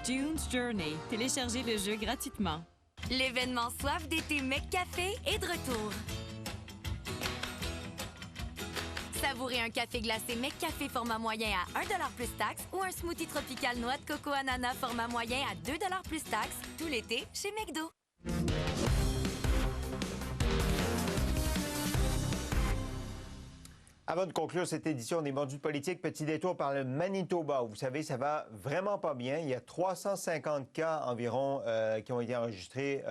Speaker 20: June's Journey. Téléchargez le jeu gratuitement.
Speaker 28: L'événement Soif d'été McCafé est de retour.
Speaker 4: savourer un café glacé McCafé format moyen à 1 $ plus taxe ou un smoothie tropical noix de coco ananas format moyen à 2 $ plus taxe tout l'été chez McDo.
Speaker 17: Avant de conclure cette édition des Mordus de politique, petit détour par le Manitoba. Vous savez, ça va vraiment pas bien. Il y a 350 cas environ qui ont été enregistrés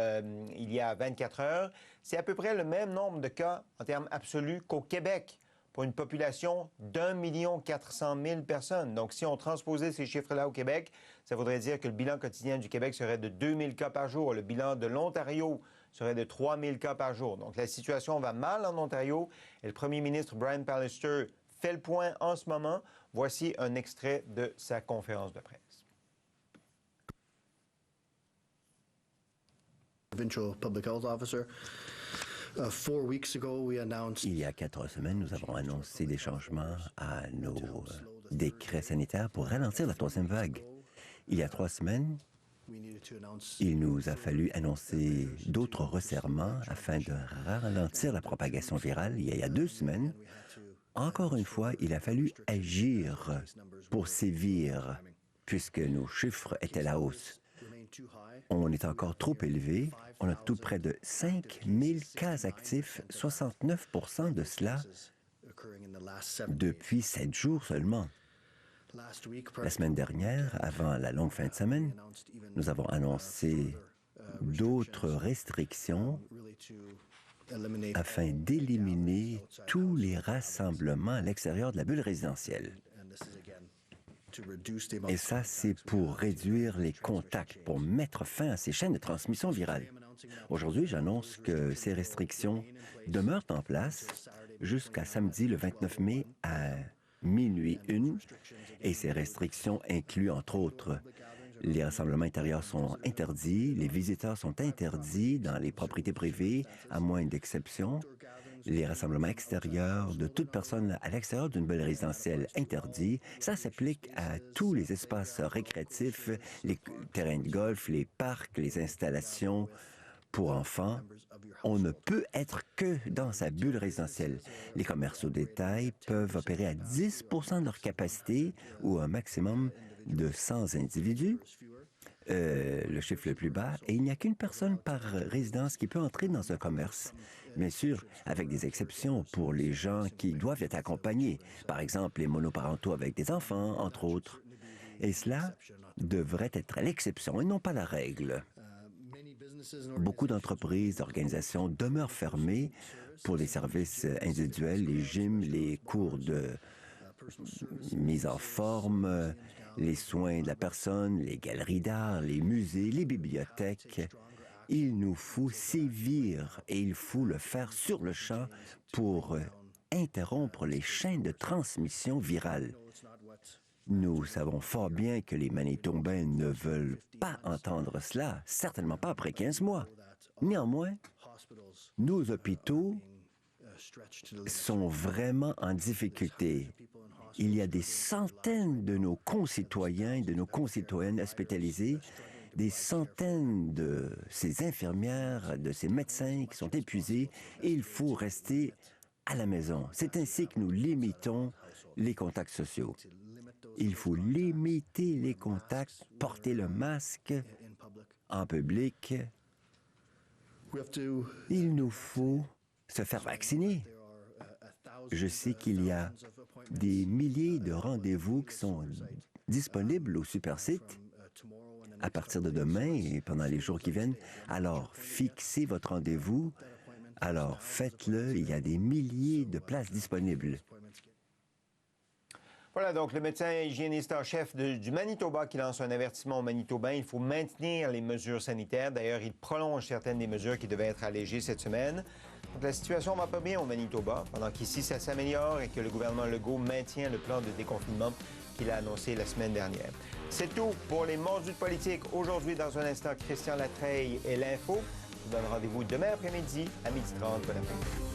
Speaker 17: il y a 24 heures. C'est à peu près le même nombre de cas en termes absolus qu'au Québec, pour une population d'1 400 000 personnes. Donc, si on transposait ces chiffres-là au Québec, ça voudrait dire que le bilan quotidien du Québec serait de 2000 cas par jour. Le bilan de l'Ontario serait de 3000 cas par jour. Donc, la situation va mal en Ontario et le premier ministre Brian Pallister fait le point en ce moment. Voici un extrait de sa conférence de presse.
Speaker 6: Provincial Public Health Officer. 4 weeks ago, we announced...
Speaker 2: Il y a 4 semaines, nous avons annoncé des changements à nos décrets sanitaires pour ralentir la troisième vague. Il y a 3 semaines, il nous a fallu annoncer d'autres resserrements afin de ralentir la propagation virale. Il y a 2 semaines, encore une fois, il a fallu agir pour sévir, puisque nos chiffres étaient à la hausse. On est encore trop élevé. On a tout près de 5000 cas actifs, 69 % de cela depuis 7 jours seulement. La semaine dernière, avant la longue fin de semaine, nous avons annoncé d'autres restrictions afin d'éliminer tous les rassemblements à l'extérieur de la bulle résidentielle. Et ça, c'est pour réduire les contacts, pour mettre fin à ces chaînes de transmission virale. Aujourd'hui, j'annonce que ces restrictions demeurent en place jusqu'à samedi, le 29 mai, à minuit 1. Et ces restrictions incluent, entre autres, les rassemblements intérieurs sont interdits, les visiteurs sont interdits dans les propriétés privées, à moins d'exceptions. Les rassemblements extérieurs de toute personne à l'extérieur d'une bulle résidentielle interdits. Ça s'applique à tous les espaces récréatifs, les terrains de golf, les parcs, les installations pour enfants. On ne peut être que dans sa bulle résidentielle. Les commerces au détail peuvent opérer à 10 % de leur capacité ou un maximum de 100 individus. Le chiffre le plus bas, et il n'y a qu'une personne par résidence qui peut entrer dans un commerce. Bien sûr, avec des exceptions pour les gens qui doivent être accompagnés, par exemple les monoparentaux avec des enfants, entre autres. Et cela devrait être l'exception et non pas la règle. Beaucoup d'entreprises, d'organisations demeurent fermées pour les services individuels, les gyms, les cours de mise en forme, les soins de la personne, les galeries d'art, les musées, les bibliothèques. Il nous faut sévir et il faut le faire sur le champ pour interrompre les chaînes de transmission virale. Nous savons fort bien que les Manitobains ne veulent pas entendre cela, certainement pas après 15 mois. Néanmoins, nos hôpitaux sont vraiment en difficulté. Il y a des centaines de nos concitoyens et de nos concitoyennes hospitalisés, des centaines de ces infirmières, de ces médecins qui sont épuisés, et il faut rester à la maison. C'est ainsi que nous limitons les contacts sociaux. Il faut limiter les contacts, porter le masque en public. Il nous faut se faire vacciner. Je sais qu'il y a des milliers de rendez-vous qui sont disponibles au Supersite à partir de demain et pendant les jours qui viennent. Alors, fixez votre rendez-vous. Alors, faites-le. Il y a des milliers de places disponibles.
Speaker 17: Voilà donc le médecin hygiéniste en chef du Manitoba qui lance un avertissement aux Manitobains. Il faut maintenir les mesures sanitaires. D'ailleurs, il prolonge certaines des mesures qui devaient être allégées cette semaine. Donc la situation va pas bien au Manitoba, pendant qu'ici ça s'améliore et que le gouvernement Legault maintient le plan de déconfinement qu'il a annoncé la semaine dernière. C'est tout pour les Mordus de politique. Aujourd'hui, dans un instant, Christian Latreille et l'info. Je vous donne rendez-vous demain après-midi à 12h30. Bon après-midi.